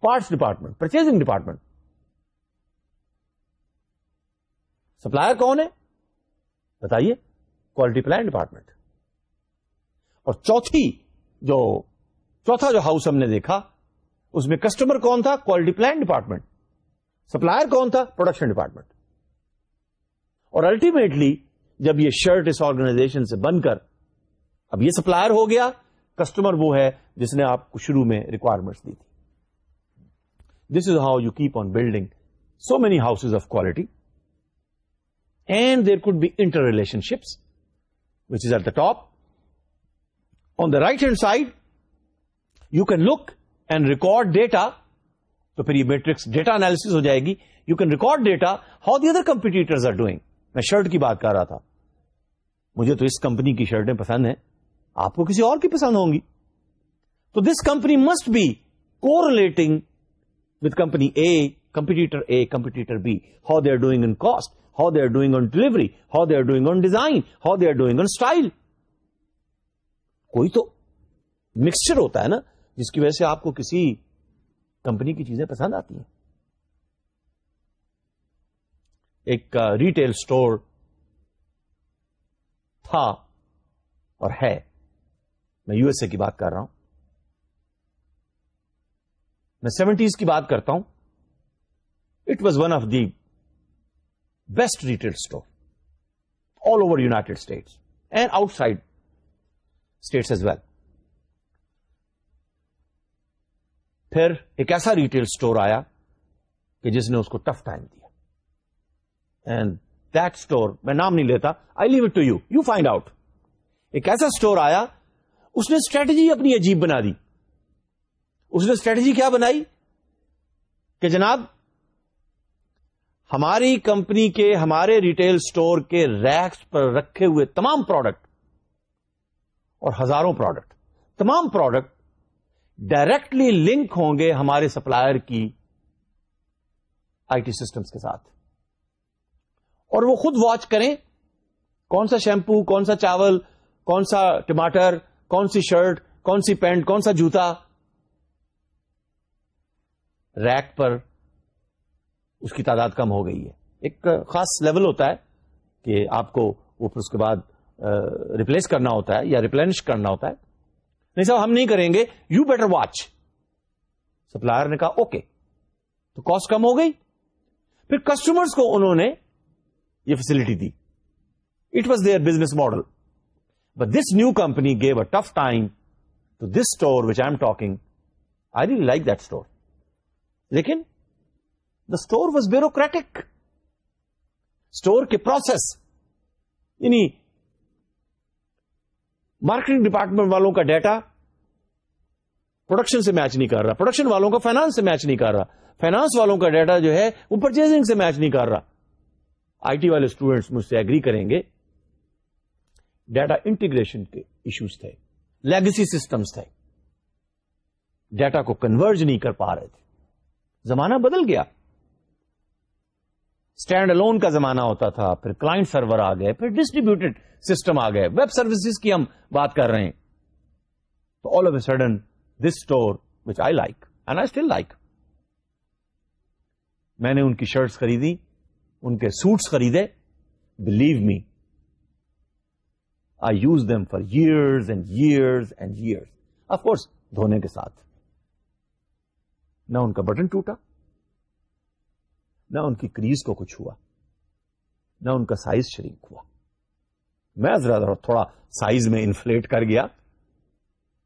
Parts department, purchasing department. Supplier کون ہے بتائیے؟ Quality plan department. اور چوتھا جو ہاؤس ہم نے دیکھا اس میں کسٹمر کون تھا؟ Quality plan department. سپلائر کون تھا؟ Production department. اور الٹیمیٹلی جب یہ شرٹ اس آرگنائزیشن سے بن کر اب یہ سپلائر ہو گیا، کسٹمر وہ ہے جس نے آپ کو شروع میں ریکوائرمنٹس دی تھی. This is how you keep on building so many houses of quality. And there could be interrelationships, which is at the top. On the right hand side, you can look and record data. تو پھر یہ matrix data analysis ہو جائے گی. You can record data how the other competitors are doing. میں shirt کی بات کر رہا تھا، مجھے تو اس کمپنی کی شرٹیں پسند ہیں، آپ کو کسی اور کی پسند ہوں گی. تو this company must be correlating with company A, competitor B, how they are doing in cost, how they are doing on delivery, how they are doing on design, how they are doing on style. کوئی تو mixture ہوتا ہے نا جس کی وجہ سے آپ کو کسی کمپنی کی چیزیں پسند آتی ہیں. ایک ریٹیل سٹور تھا اور ہے، میں یو ایس اے کی بات کر رہا ہوں، میں 70s کی بات کرتا ہوں. It was one of the best retail store all over United States and outside states as well. پھر ایک ایسا ریٹیل سٹور آیا کہ جس نے اس کو ٹف ٹائم دیا. اینڈ دیٹ سٹور، میں نام نہیں لیتا، I leave it to you, you find out. ایک ایسا سٹور آیا، اس نے اسٹریٹجی اپنی عجیب بنا دی. اس نے اسٹریٹجی کیا بنائی کہ جناب ہماری کمپنی کے، ہمارے ریٹیل سٹور کے ریکس پر رکھے ہوئے تمام پروڈکٹ اور ہزاروں پروڈکٹ، تمام پروڈکٹ ڈائریکٹلی لنک ہوں گے ہمارے سپلائر کی آئی ٹی سسٹمز کے ساتھ. اور وہ خود واچ کریں کون سا شیمپو، کون سا چاول، کون سا ٹماٹر، کون سی شرٹ کون سی پینٹ، کون سا جوتا، ریک پر اس کی تعداد کم ہو گئی ہے. ایک خاص لیول ہوتا ہے کہ آپ کو وہ پھر اس کے بعد ریپلیس کرنا ہوتا ہے یا ریپلینش کرنا ہوتا ہے. نہیں صاحب ہم نہیں کریں گے، یو بیٹر واچ. سپلائر نے کہا اوکے، تو کاسٹ کم ہو گئی. پھر کسٹمرز کو انہوں نے یہ فیسلٹی دی. It was their business model. But this new company gave a tough time to this store which I am talking. I really like that store. لیکن the store was bureaucratic. Store کے process, یعنی marketing department والوں کا data production سے match نہیں کر رہا، production والوں کا فائنانس سے میچ نہیں کر رہا، فائنانس والوں کا ڈیٹا جو ہے وہ پرچیزنگ سے میچ نہیں کر رہا. آئی ٹی والے اسٹوڈنٹس مجھ سے ایگری کریں گے، ڈیٹا انٹیگریشن کے ایشوز تھے، لیگیسی سسٹمز تھے، ڈیٹا کو کنورج نہیں کر پا رہے تھے. زمانہ بدل گیا. اسٹینڈ الون کا زمانہ ہوتا تھا، پھر کلائنٹ سرور آ گئے، پھر ڈسٹریبیوٹیڈ سسٹم آ گئے، ویب سروسز کی ہم بات کر رہے ہیں. تو all of a sudden this store which I like and I still like, میں نے ان کی شرٹس خریدی، ان کے سوٹس خریدے. Believe me I use them for years and years and years. Of course دھونے کے ساتھ. نہ ان کا بٹن ٹوٹا، نہ ان کی کریز کو کچھ ہوا، نہ ان کا سائز شرنک ہوا. میں ذرا تھوڑا سائز میں انفلیٹ کر گیا،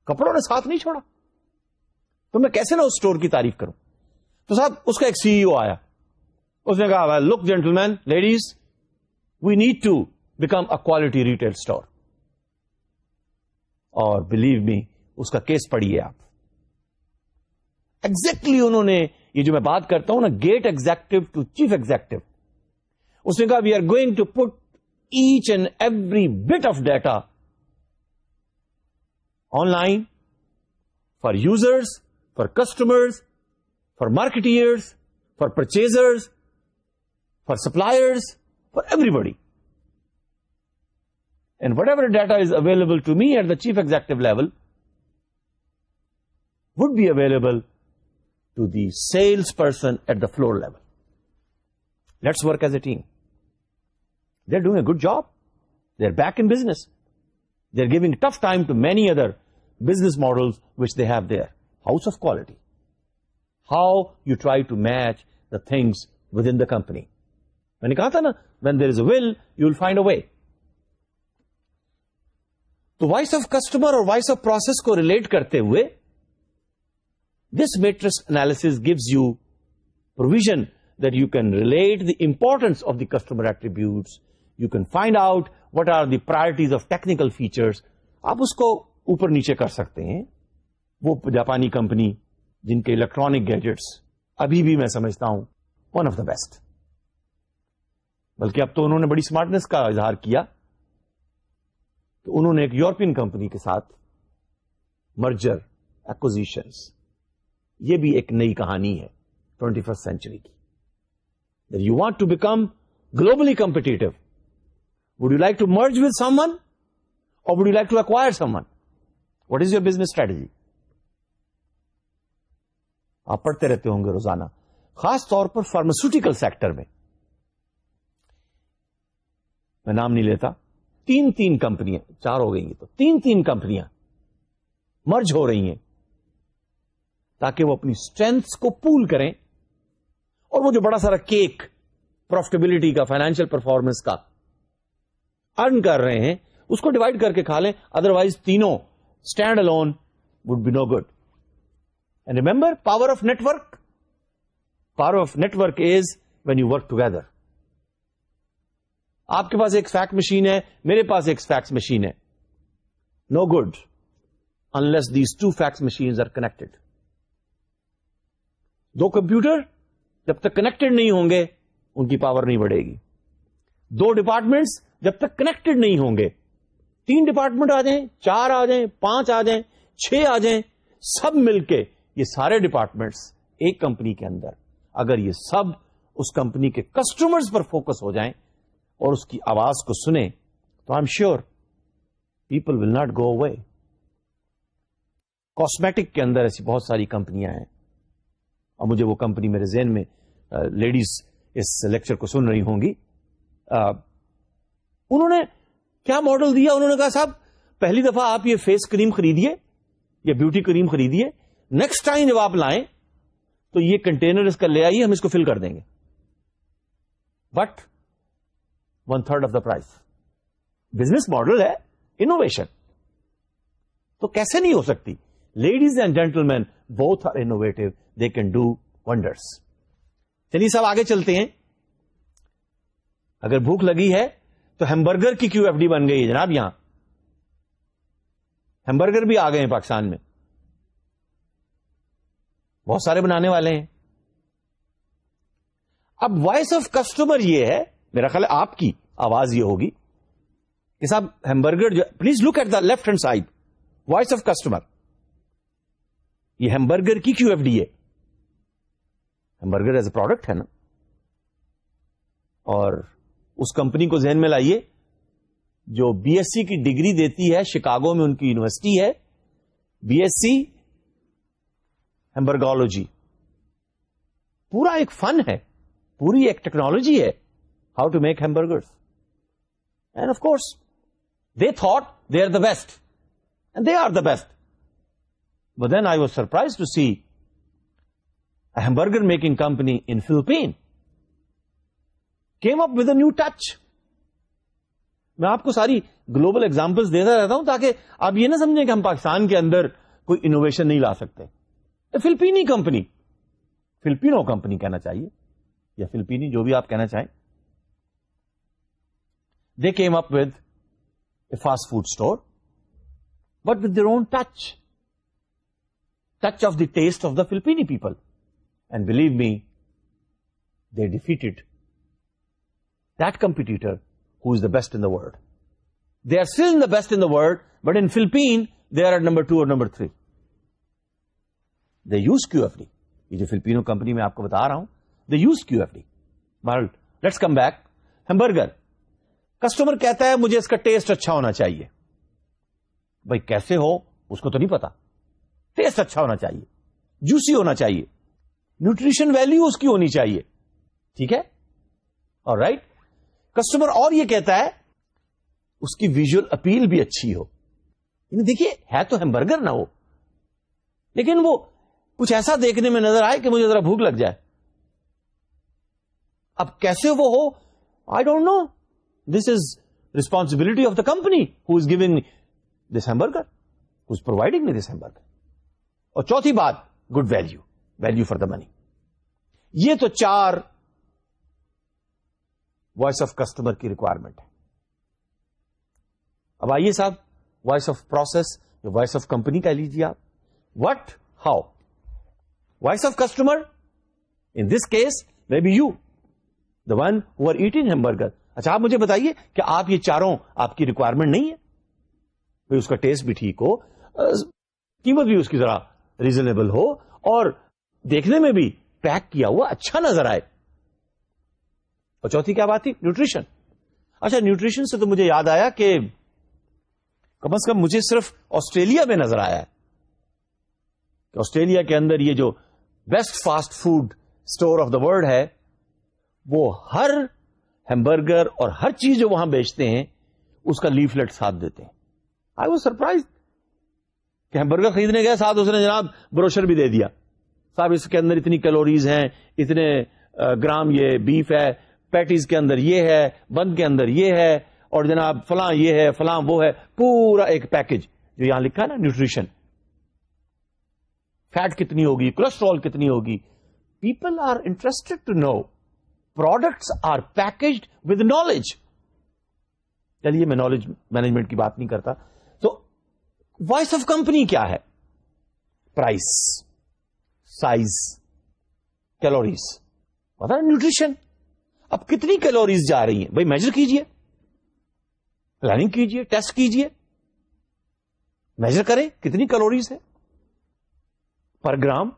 کپڑوں نے ساتھ نہیں چھوڑا. تو میں کیسے نہ اس اسٹور کی تعریف کروں. تو صاحب اس کا ایک سی ای او آیا، اس نے کہا look gentleman ladies, we need to become a quality retail store. اور بلیو می اس کا کیس پڑھیے آپ. ایگزیکٹلی انہوں نے یہ جو میں بات کرتا ہوں نا، gate executive to chief executive, اس نے کہا we are going to put each and every bit of data online for users, for customers, for marketers, for purchasers, for suppliers, for everybody. And whatever data is available to me at the chief executive level would be available to the salesperson at the floor level. Let's work as a team. They're doing a good job. They're back in business. They're giving tough time to many other business models which they have there. House of quality. How you try to match the things within the company. میں نے کہا تھا نا, when there is a will, you will find a way. تو voice of customer اور voice of process کو relate کرتے ہوئے this matrix analysis gives you provision that you can relate the importance of the customer attributes. You can find out what are the priorities of technical features. آپ اس کو اوپر نیچے کر سکتے ہیں. وہ جاپانی کمپنی جن کے الیکٹرانک گیجٹس ابھی بھی میں سمجھتا ہوں ون آف دا بیسٹ, بلکہ اب تو انہوں نے بڑی اسمارٹنس کا اظہار کیا کہ انہوں نے ایک یورپین کمپنی کے ساتھ مرجر ایکوزیشنز, یہ بھی ایک نئی کہانی ہے 21st سینچری کی. That you want to become globally competitive. Would you like to merge with someone or would you like to acquire someone? What is your business strategy? آپ پڑھتے رہتے ہوں گے روزانہ, خاص طور پر فارماسیوٹیکل سیکٹر میں. میں نام نہیں لیتا, 3 کمپنیاں, 4 ہو گئی ہیں, تو 3 کمپنیاں مرج ہو رہی ہیں تاکہ وہ اپنی اسٹرینتھس کو پول کریں, اور وہ جو بڑا سارا کیک پروفٹیبلٹی کا, فائنینشیل پرفارمنس کا ارن کر رہے ہیں, اس کو ڈیوائڈ کر کے کھا لیں. ادروائز تینوں stand alone would be no good. And remember power of network. Power of network is when you work together. آپ کے پاس ایک فیکس مشین ہے, میرے پاس ایک فیکس مشین ہے. No good unless these 2 fax machines are connected. 2 computer جب تک connected نہیں ہوں گے ان کی پاور نہیں بڑھے گی. 2 ڈپارٹمنٹس جب تک کنیکٹڈ نہیں ہوں گے, 3 ڈپارٹمنٹ آ جائیں, 4 آ جائیں, 5 آ جائیں, 6 آ جائیں, سب مل کے یہ سارے ڈپارٹمنٹس ایک کمپنی کے اندر, اگر یہ سب اس کمپنی کے کسٹمرز پر فوکس ہو جائیں اور اس کی آواز کو سنیں, تو I am sure people will not go away. Cosmetic کے اندر ایسی بہت ساری کمپنیاں ہیں, اور مجھے وہ کمپنی میرے ذہن میں, لیڈیز اس لیکچر کو سن رہی ہوں گی, انہوں نے کیا ماڈل دیا؟ انہوں نے کہا صاحب پہلی دفعہ آپ یہ فیس کریم خریدیے یا بیوٹی کریم خریدیے, نیکسٹ ٹائم جب آپ لائیں تو یہ کنٹینر اس کا لے آئیے, ہم اس کو فل کر دیں گے, بٹ 1/3 of the price. Business model ہے, انوویشن. تو کیسے نہیں ہو سکتی؟ Ladies and gentlemen both are innovative, they can do wonders. چلیے صاحب آگے چلتے ہیں. اگر بھوک لگی ہے تو ہیمبرگر کی کیو ایف ڈی بن گئی ہے جناب. یہاں ہیمبرگر بھی آ گئے ہیں پاکستان میں, بہت سارے بنانے والے ہیں. اب وائس آف کسٹمر یہ ہے, میرا خیال ہے آپ کی آواز یہ ہوگی کہ صاحب ہیمبرگر جو, please look at the left hand side, voice of customer, یہ ہیمبرگر کی کیو ایف ڈی ہے. ہیمبرگر ایز اے پروڈکٹ ہے نا, اور اس کمپنی کو ذہن میں لائیے جو بی ایس سی کی ڈگری دیتی ہے, شکاگو میں ان کی یونیورسٹی ہے, بی ایس سی ہیمبرگولوجی. پورا ایک فن ہے, پوری ایک ٹیکنالوجی ہے, how to make hamburgers. And of course they thought they are the best, and they are the best. But then I was surprise to see a hamburger making company in Philippines came up with a new touch. میں آپ کو ساری global examples دیتا رہتا ہوں تاکہ آپ یہ نہ سمجھیں کہ ہم پاکستان کے اندر کوئی انوویشن نہیں لا سکتے. فلپینی کمپنی, فلپینو کمپنی کہنا چاہیے, یا فلپینی جو بھی آپ کہنا چاہیں, they came up with a fast food store but with their own touch of the taste of the Filipini people. And believe me, they defeated that competitor who is the best in the world. They are still the best in the world, but in Philippines, they are at number 2 or number 3. They use QFD. یہ جو فلپینو company میں آپ کو بتا رہا ہوں, they use QFD. But let's come back. Hamburger. Customer کہتا ہے مجھے اس کا ٹیسٹ اچھا ہونا چاہیے. بھائی کیسے ہو اس کو تو نہیں پتا, ٹیسٹ اچھا ہونا چاہیے, جوسی ہونا چاہیے, نیوٹریشن ویلیو اس کی ہونی چاہیے. ٹھیک ہے, اور رائٹ. کسٹمر اور یہ کہتا ہے اس کی ویژل اپیل بھی اچھی ہو. دیکھیے ہے تو ہیمبرگر نہ ہو, لیکن وہ کچھ ایسا دیکھنے میں نظر آئے کہ مجھے ذرا بھوک لگ جائے. اب کیسے وہ ہو, I don't know. This is responsibility of the company who is giving this hamburger, who is providing me this hamburger. اور چوتھی بات, good value, value for the money. یہ تو 4 وائس آف کسٹمر کی ریکوائرمنٹ ہے. اب آئیے صاحب voice of process, voice of company کہہ لیجیے آپ. What, how, voice of customer in this case may be you, the one who are eating hamburger. اچھا آپ مجھے بتائیے کہ آپ یہ چاروں آپ کی ریکوائرمنٹ نہیں ہے؟ بھائی اس کا ٹیسٹ بھی ٹھیک ہو, قیمت بھی اس کی ذرا ریزنیبل ہو, اور دیکھنے میں بھی پیک کیا ہوا اچھا نظر آئے. اور چوتھی کیا بات تھی؟ نیوٹریشن. اچھا نیوٹریشن سے تو مجھے یاد آیا کہ کم از کم مجھے صرف آسٹریلیا میں نظر آیا ہے کہ آسٹریلیا کے اندر یہ جو best fast food store of the world ہے, وہ ہر ہیمبرگر اور ہر چیز جو وہاں بیچتے ہیں اس کا لیفلیٹ ساتھ دیتے ہیں. آئی واز سرپرائز کہ ہیمبرگر خریدنے گئے, ساتھ اس نے جناب بروشر بھی دے دیا, صاحب اس کے اندر اتنی کیلوریز ہیں, اتنے گرام یہ بیف ہے, پیٹیز کے اندر یہ ہے, بن کے اندر یہ ہے, اور جناب فلاں یہ ہے, فلاں وہ ہے, پورا ایک پیکج جو یہاں لکھا ہے نا نیوٹریشن. فیٹ کتنی ہوگی, کولیسٹرول کتنی ہوگی. People are interested to know, products are packaged with knowledge. چلیے میں نالج مینجمنٹ کی بات نہیں کرتا. تو وائس آف کمپنی کیا ہے؟ پرائس, سائز, کیلوریز, پتا ہے نیوٹریشن. اب کتنی کیلوریز جا رہی ہیں بھائی میجر کیجئے, پلاننگ کیجئے, ٹیسٹ کیجئے, میجر کریں کتنی کیلوریز ہے پر گرام,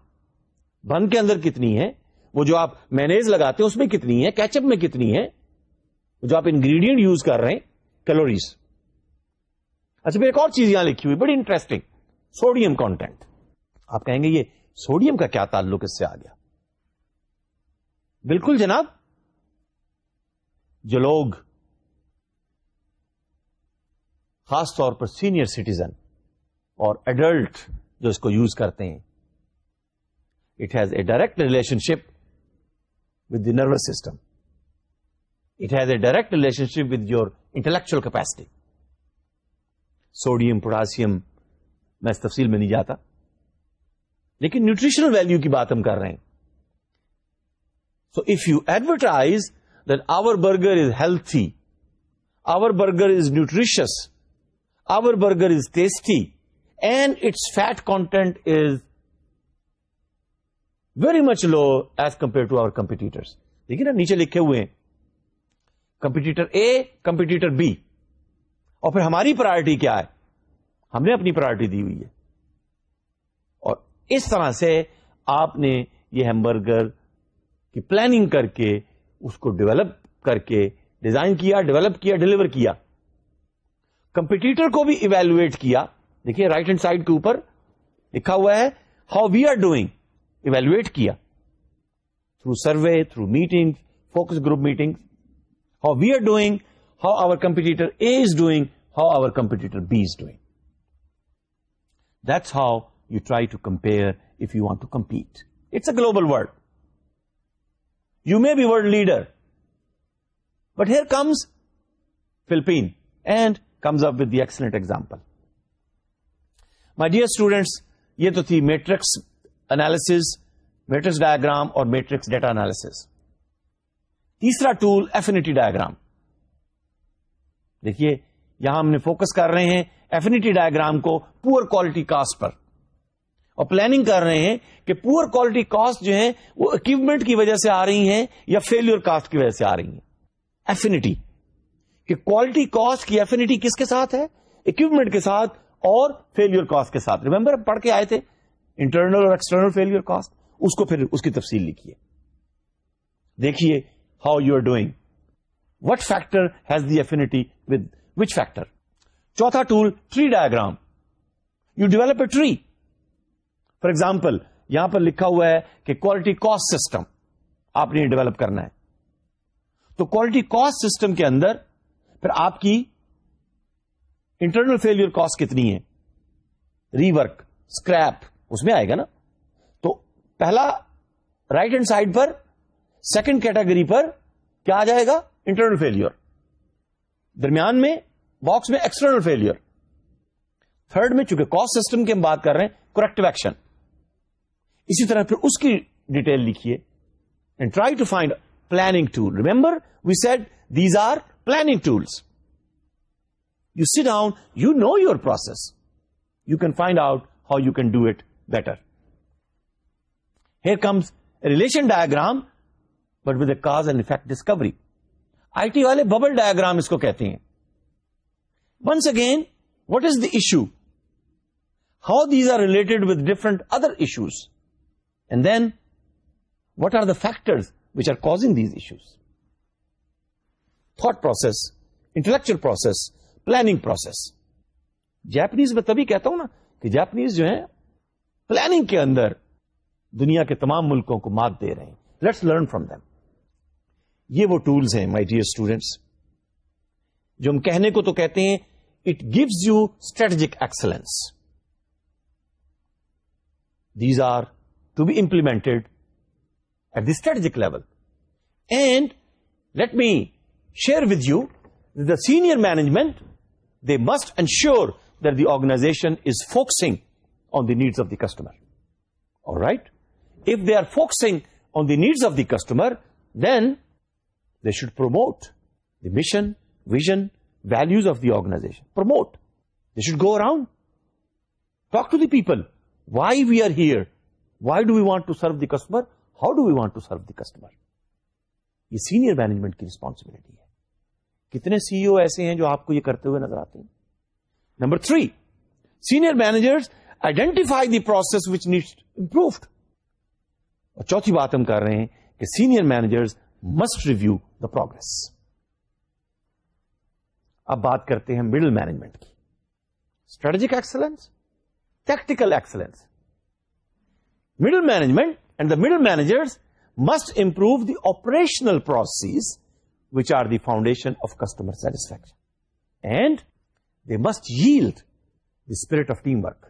بن کے اندر کتنی ہے, وہ جو آپ مینیز لگاتے ہیں اس میں کتنی ہے, کیچپ میں کتنی ہے, جو آپ انگریڈینٹ یوز کر رہے ہیں, کیلوریز. اچھا پھر ایک اور چیز یہاں لکھی ہوئی بڑی انٹرسٹنگ, سوڈیم کانٹینٹ. آپ کہیں گے یہ سوڈیم کا کیا تعلق اس سے آ گیا؟ بالکل جناب، جو لوگ خاص طور پر سینئر سٹیزن اور ایڈلٹ جو اس کو یوز کرتے ہیں، it has a direct relationship with the nervous system. It has a direct relationship with your intellectual capacity. Sodium, potassium, میں اس تفصیل میں نہیں جاتا، لیکن نیوٹریشنل ویلیو کی بات ہم کر رہے ہیں. So if you advertise that our burger is healthy, our burger is nutritious, our burger is tasty, and it's fat content is very much low as compare to our competitors. دیکھیے نا نیچے لکھے ہوئے ہیں کمپیٹیٹر اے، کمپیٹیٹر بی، اور پھر ہماری priority کیا ہے؟ ہم نے اپنی پرائرٹی دی ہوئی ہے. اور اس طرح سے آپ نے یہ ہیمبرگر کی پلاننگ کر کے اس کو ڈیولپ کر کے ڈیزائن کیا، ڈیولپ کیا، ڈیلیور کیا. کمپیٹیٹر کو بھی ایویلویٹ کیا. دیکھیے رائٹ ہینڈ سائڈ کے اوپر لکھا ہوا ہے how we are doing. Evaluate کیا through survey, through meeting, focus group meeting. How we are doing, how our competitor A is doing, how our competitor B is doing. That's how you try to compare if you want to compete. It's a global world. You may be world leader, but here comes Philippines and comes up with the excellent example. My dear students, یہ تو تھی matrix analysis, matrix diagram اور matrix data analysis. تیسرا tool ایفینٹی diagram. دیکھیے یہاں ہم نے focus کر رہے ہیں ایفینٹی ڈائیگرام کو پور کوالٹی کاسٹ پر، اور پلاننگ کر رہے ہیں کہ پور کوالٹی کاسٹ جو ہیں وہ اکوپمنٹ کی وجہ سے آ رہی ہیں یا فیلور کاسٹ کی وجہ سے آ رہی ہیں. ایفینٹی کہ کوالٹی کاسٹ کی ایفینٹی کس کے ساتھ ہے؟ اکوپمنٹ کے ساتھ اور فیلور کاسٹ کے ساتھ. ریمبر پڑھ کے آئے تھے انٹرنل اور ایکسٹرنل فیلور کاسٹ، اس کو پھر اس کی تفصیل لکھیے. دیکھیے how you are doing, what factor has the affinity with which factor. چوتھا tool tree diagram. You develop a tree. For example یہاں پر لکھا ہوا ہے کہ کوالٹی کاسٹ سسٹم آپ نے ڈیولپ کرنا ہے. تو کوالٹی کاسٹ سسٹم کے اندر پھر آپ کی انٹرنل فیلور کاسٹ کتنی ہے؟ ری ورک، اسکریپ، اس میں آئے گا نا. تو پہلا رائٹ ہینڈ سائڈ پر سیکنڈ کیٹیگری پر کیا آ جائے گا؟ Internal failure. درمیان میں باکس میں ایکسٹرنل فیلور. تھرڈ میں چونکہ کاسٹ سسٹم کی ہم بات کر رہے ہیں کریکٹو ایکشن. اسی طرح پھر اس کی ڈیٹیل لکھیے and try to find planning tool. Remember we said these are planning tools. You sit down, you know your process, you can find out how you can do it better. Here comes relation diagram but with a cause and effect discovery. I T والے bubble diagram اس کو کہتے ہیں. Once again, what is the issue? How these are related with different other issues? And then, what are the factors which are causing these issues? Thought process, intellectual process, planning process. Japanese میں تبھی کہتا ہوں نا کہ Japanese جو ہیں planning کے اندر دنیا کے تمام ملکوں کو مات دے رہے ہیں. Let's learn from them. یہ وہ ٹولز ہیں مائی ڈیئر اسٹوڈینٹس جو ہم کہنے کو تو کہتے ہیں it gives you strategic excellence. These are to be implemented at the strategic level. And let me share with you the senior management they must ensure that the organization is focusing on the needs of the customer. All right? If they are focusing on the needs of the customer, then they should promote the mission, vision, values of the organization. Promote. They should go around. Talk to the people. Why we are here? Why do we want to serve the customer? How do we want to serve the customer? یہ senior management کی responsibility ہے. کتنے سی او ایسے ہیں جو آپ کو یہ کرتے ہوئے نظر آتے ہیں؟ Number 3, senior managers identify the process which needs improved. اور چوتھی بات ہم کر رہے ہیں کہ senior managers must review the progress. اب بات کرتے ہیں مڈل مینجمنٹ کی. Strategic excellence, tactical excellence. Middle management and the middle managers must improve the operational processes, which are the foundation of customer satisfaction. And they must yield the spirit of teamwork.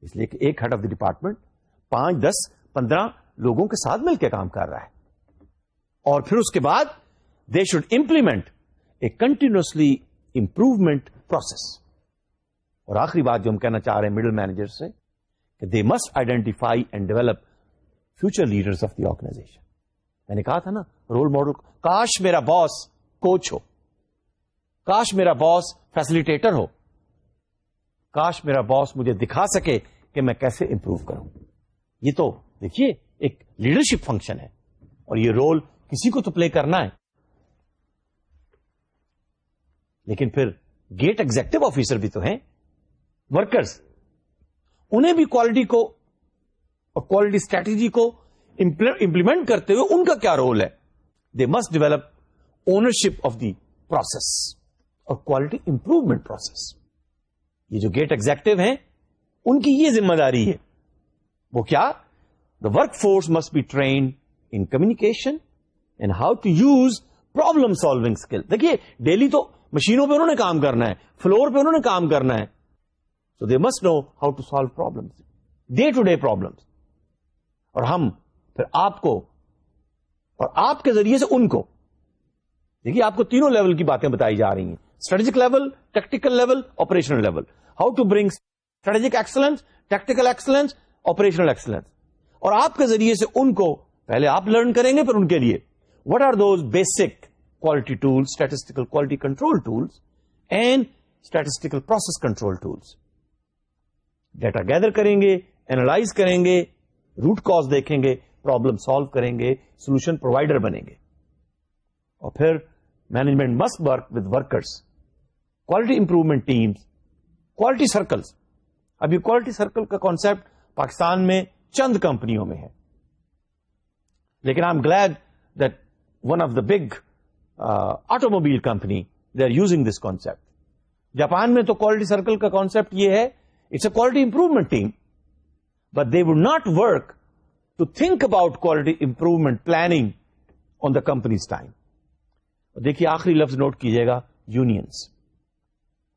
اس لیے کہ ایک head of the department 5, 10, 15 لوگوں کے ساتھ مل کے کام کر رہا ہے, اور پھر اس کے بعد they should implement a continuously improvement process. اور آخری بات جو ہم کہنا چاہ رہے ہیں مڈل مینیجر سے, کہ they must identify and develop future leaders of the organization. میں نے کہا تھا نا رول ماڈل, کاش میرا باس کوچ ہو, کاش میرا باس فیسیلیٹیٹر ہو, کاش میرا باس مجھے دکھا سکے کہ میں کیسے امپروو کروں. یہ تو دیکھیے ایک لیڈرشپ فنکشن ہے, اور یہ رول کسی کو تو پلے کرنا ہے. لیکن پھر گیٹ ایگزیکٹو آفیسر بھی تو ہیں, ورکرز, انہیں بھی کوالٹی کو اور کوالٹی اسٹریٹجی کو امپلیمنٹ کرتے ہوئے ان کا کیا رول ہے؟ They must develop ownership of the process اور کوالٹی امپروومنٹ پروسیس. یہ جو گیٹ ایگزیکٹو ہیں ان کی یہ ذمہ داری ہے. وہ کیا؟ The work force must be trained in communication and how to use problem solving skill. دیکھیے ڈیلی تو مشینوں پہ انہوں نے کام کرنا ہے, فلور پہ انہوں نے کام کرنا ہے. So they must know how to solve problems, day to day problems. اور ہم پھر آپ کو اور آپ کے ذریعے سے ان کو, دیکھیے آپ کو تینوں لیول کی باتیں بتائی جا رہی ہیں, strategic level, tactical level, operational level. How to bring strategic excellence, tactical excellence, operational excellence. اور آپ کے ذریعے سے ان کو پہلے آپ لرن کریں گے, پھر ان کے لیے what are those basic quality tools, statistical quality control tools and statistical process control tools. Data gather کریں گے, اینالائز کریں گے, روٹ کاز دیکھیں گے, پرابلم سالو کریں گے, سولوشن پرووائڈر بنیں گے. اور پھر management must work with workers, quality improvement teams, quality circles. ابھی کوالٹی سرکل کا کانسیپٹ پاکستان میں چند کمپنیوں میں ہے, لیکن I am glad that one of the big automobile company they are using this concept. Japan میں تو کوالٹی سرکل کا کانسیپٹ یہ ہے, it's a quality improvement team, but they would not work to think about quality improvement planning on the companies time. دیکھیے آخری لفظ note کیجیے گا, unions.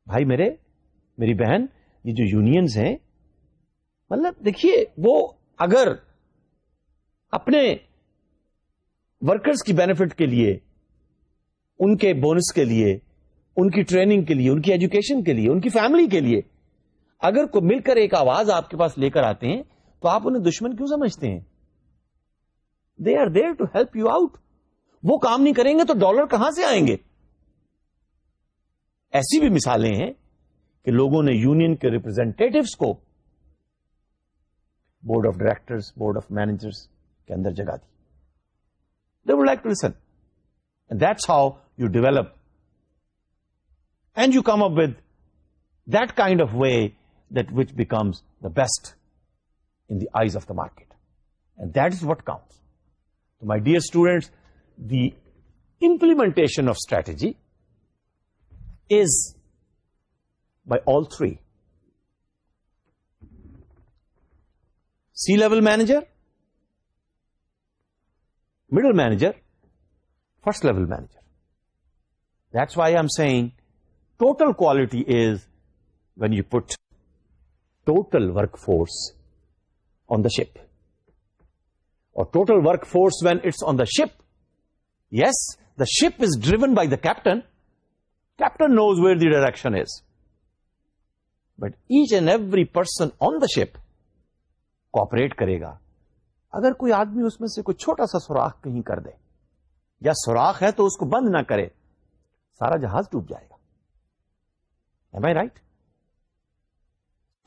بھائی میری بہن, یہ جو یونینز ہیں, مطلب دیکھیے وہ اگر اپنے ورکرز کی بینیفٹ کے لیے, ان کے بونس کے لیے, ان کی ٹریننگ کے لیے, ان کی ایجوکیشن کے لیے, ان کی فیملی کے لیے اگر کوئی مل کر ایک آواز آپ کے پاس لے کر آتے ہیں, تو آپ انہیں دشمن کیوں سمجھتے ہیں؟ They are there to help you out. وہ کام نہیں کریں گے تو ڈالر کہاں سے آئیں گے؟ ایسی بھی مثالیں ہیں کہ لوگوں نے یونین کے ریپرزینٹیٹوز کو board of directors, board of managers کے اندر جگہ دی. They would like to listen. And that's how you develop and you come up with that kind of way that which becomes the best in the eyes of the market. And that is what counts. So my dear students, the implementation of strategy is by all three. C-level manager, middle manager, first level manager. That's why I'm saying total quality is when you put total workforce on the ship. Or total workforce when it's on the ship. Yes, the ship is driven by the captain. Captain knows where the direction is. But each and every person on the ship cooperate کرے گا. اگر کوئی آدمی اس میں سے کوئی چھوٹا سا سوراخ کہیں کر دے, یا سوراخ ہے تو اس کو بند نہ کرے, سارا جہاز ڈوب جائے گا. Am I right?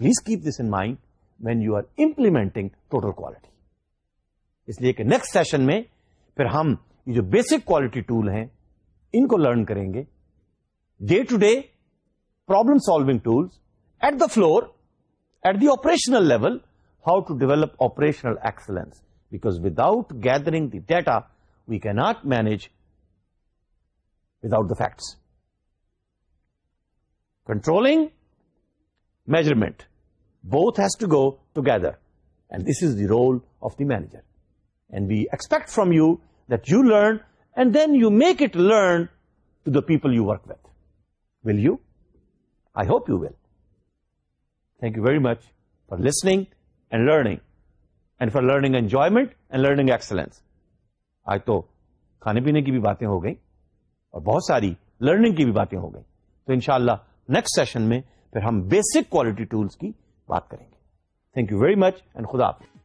Please keep this in mind when you are implementing total quality. اس لیے کہ نیکسٹ سیشن میں پھر ہم یہ جو بیسک کوالٹی ٹول ہیں ان کو لرن کریں گے. Day to day problem solving tools at the floor, at the operational level, how to develop operational excellence, because without gathering the data we cannot manage without the facts. Controlling, measurement, both has to go together. And this is the role of the manager. And we expect from you that you learn and then you make it learn to the people you work with. Will you? I hope you will. Thank you very much for listening and learning, and for learning enjoyment and learning excellence. آج تو کھانے پینے کی بھی باتیں ہو گئیں اور بہت ساری لرننگ کی بھی باتیں ہو گئیں. تو انشاءاللہ نیکسٹ سیشن میں پھر ہم بیسک کوالٹی ٹولز کی بات کریں گے. Thank you very much and خدا حافظ.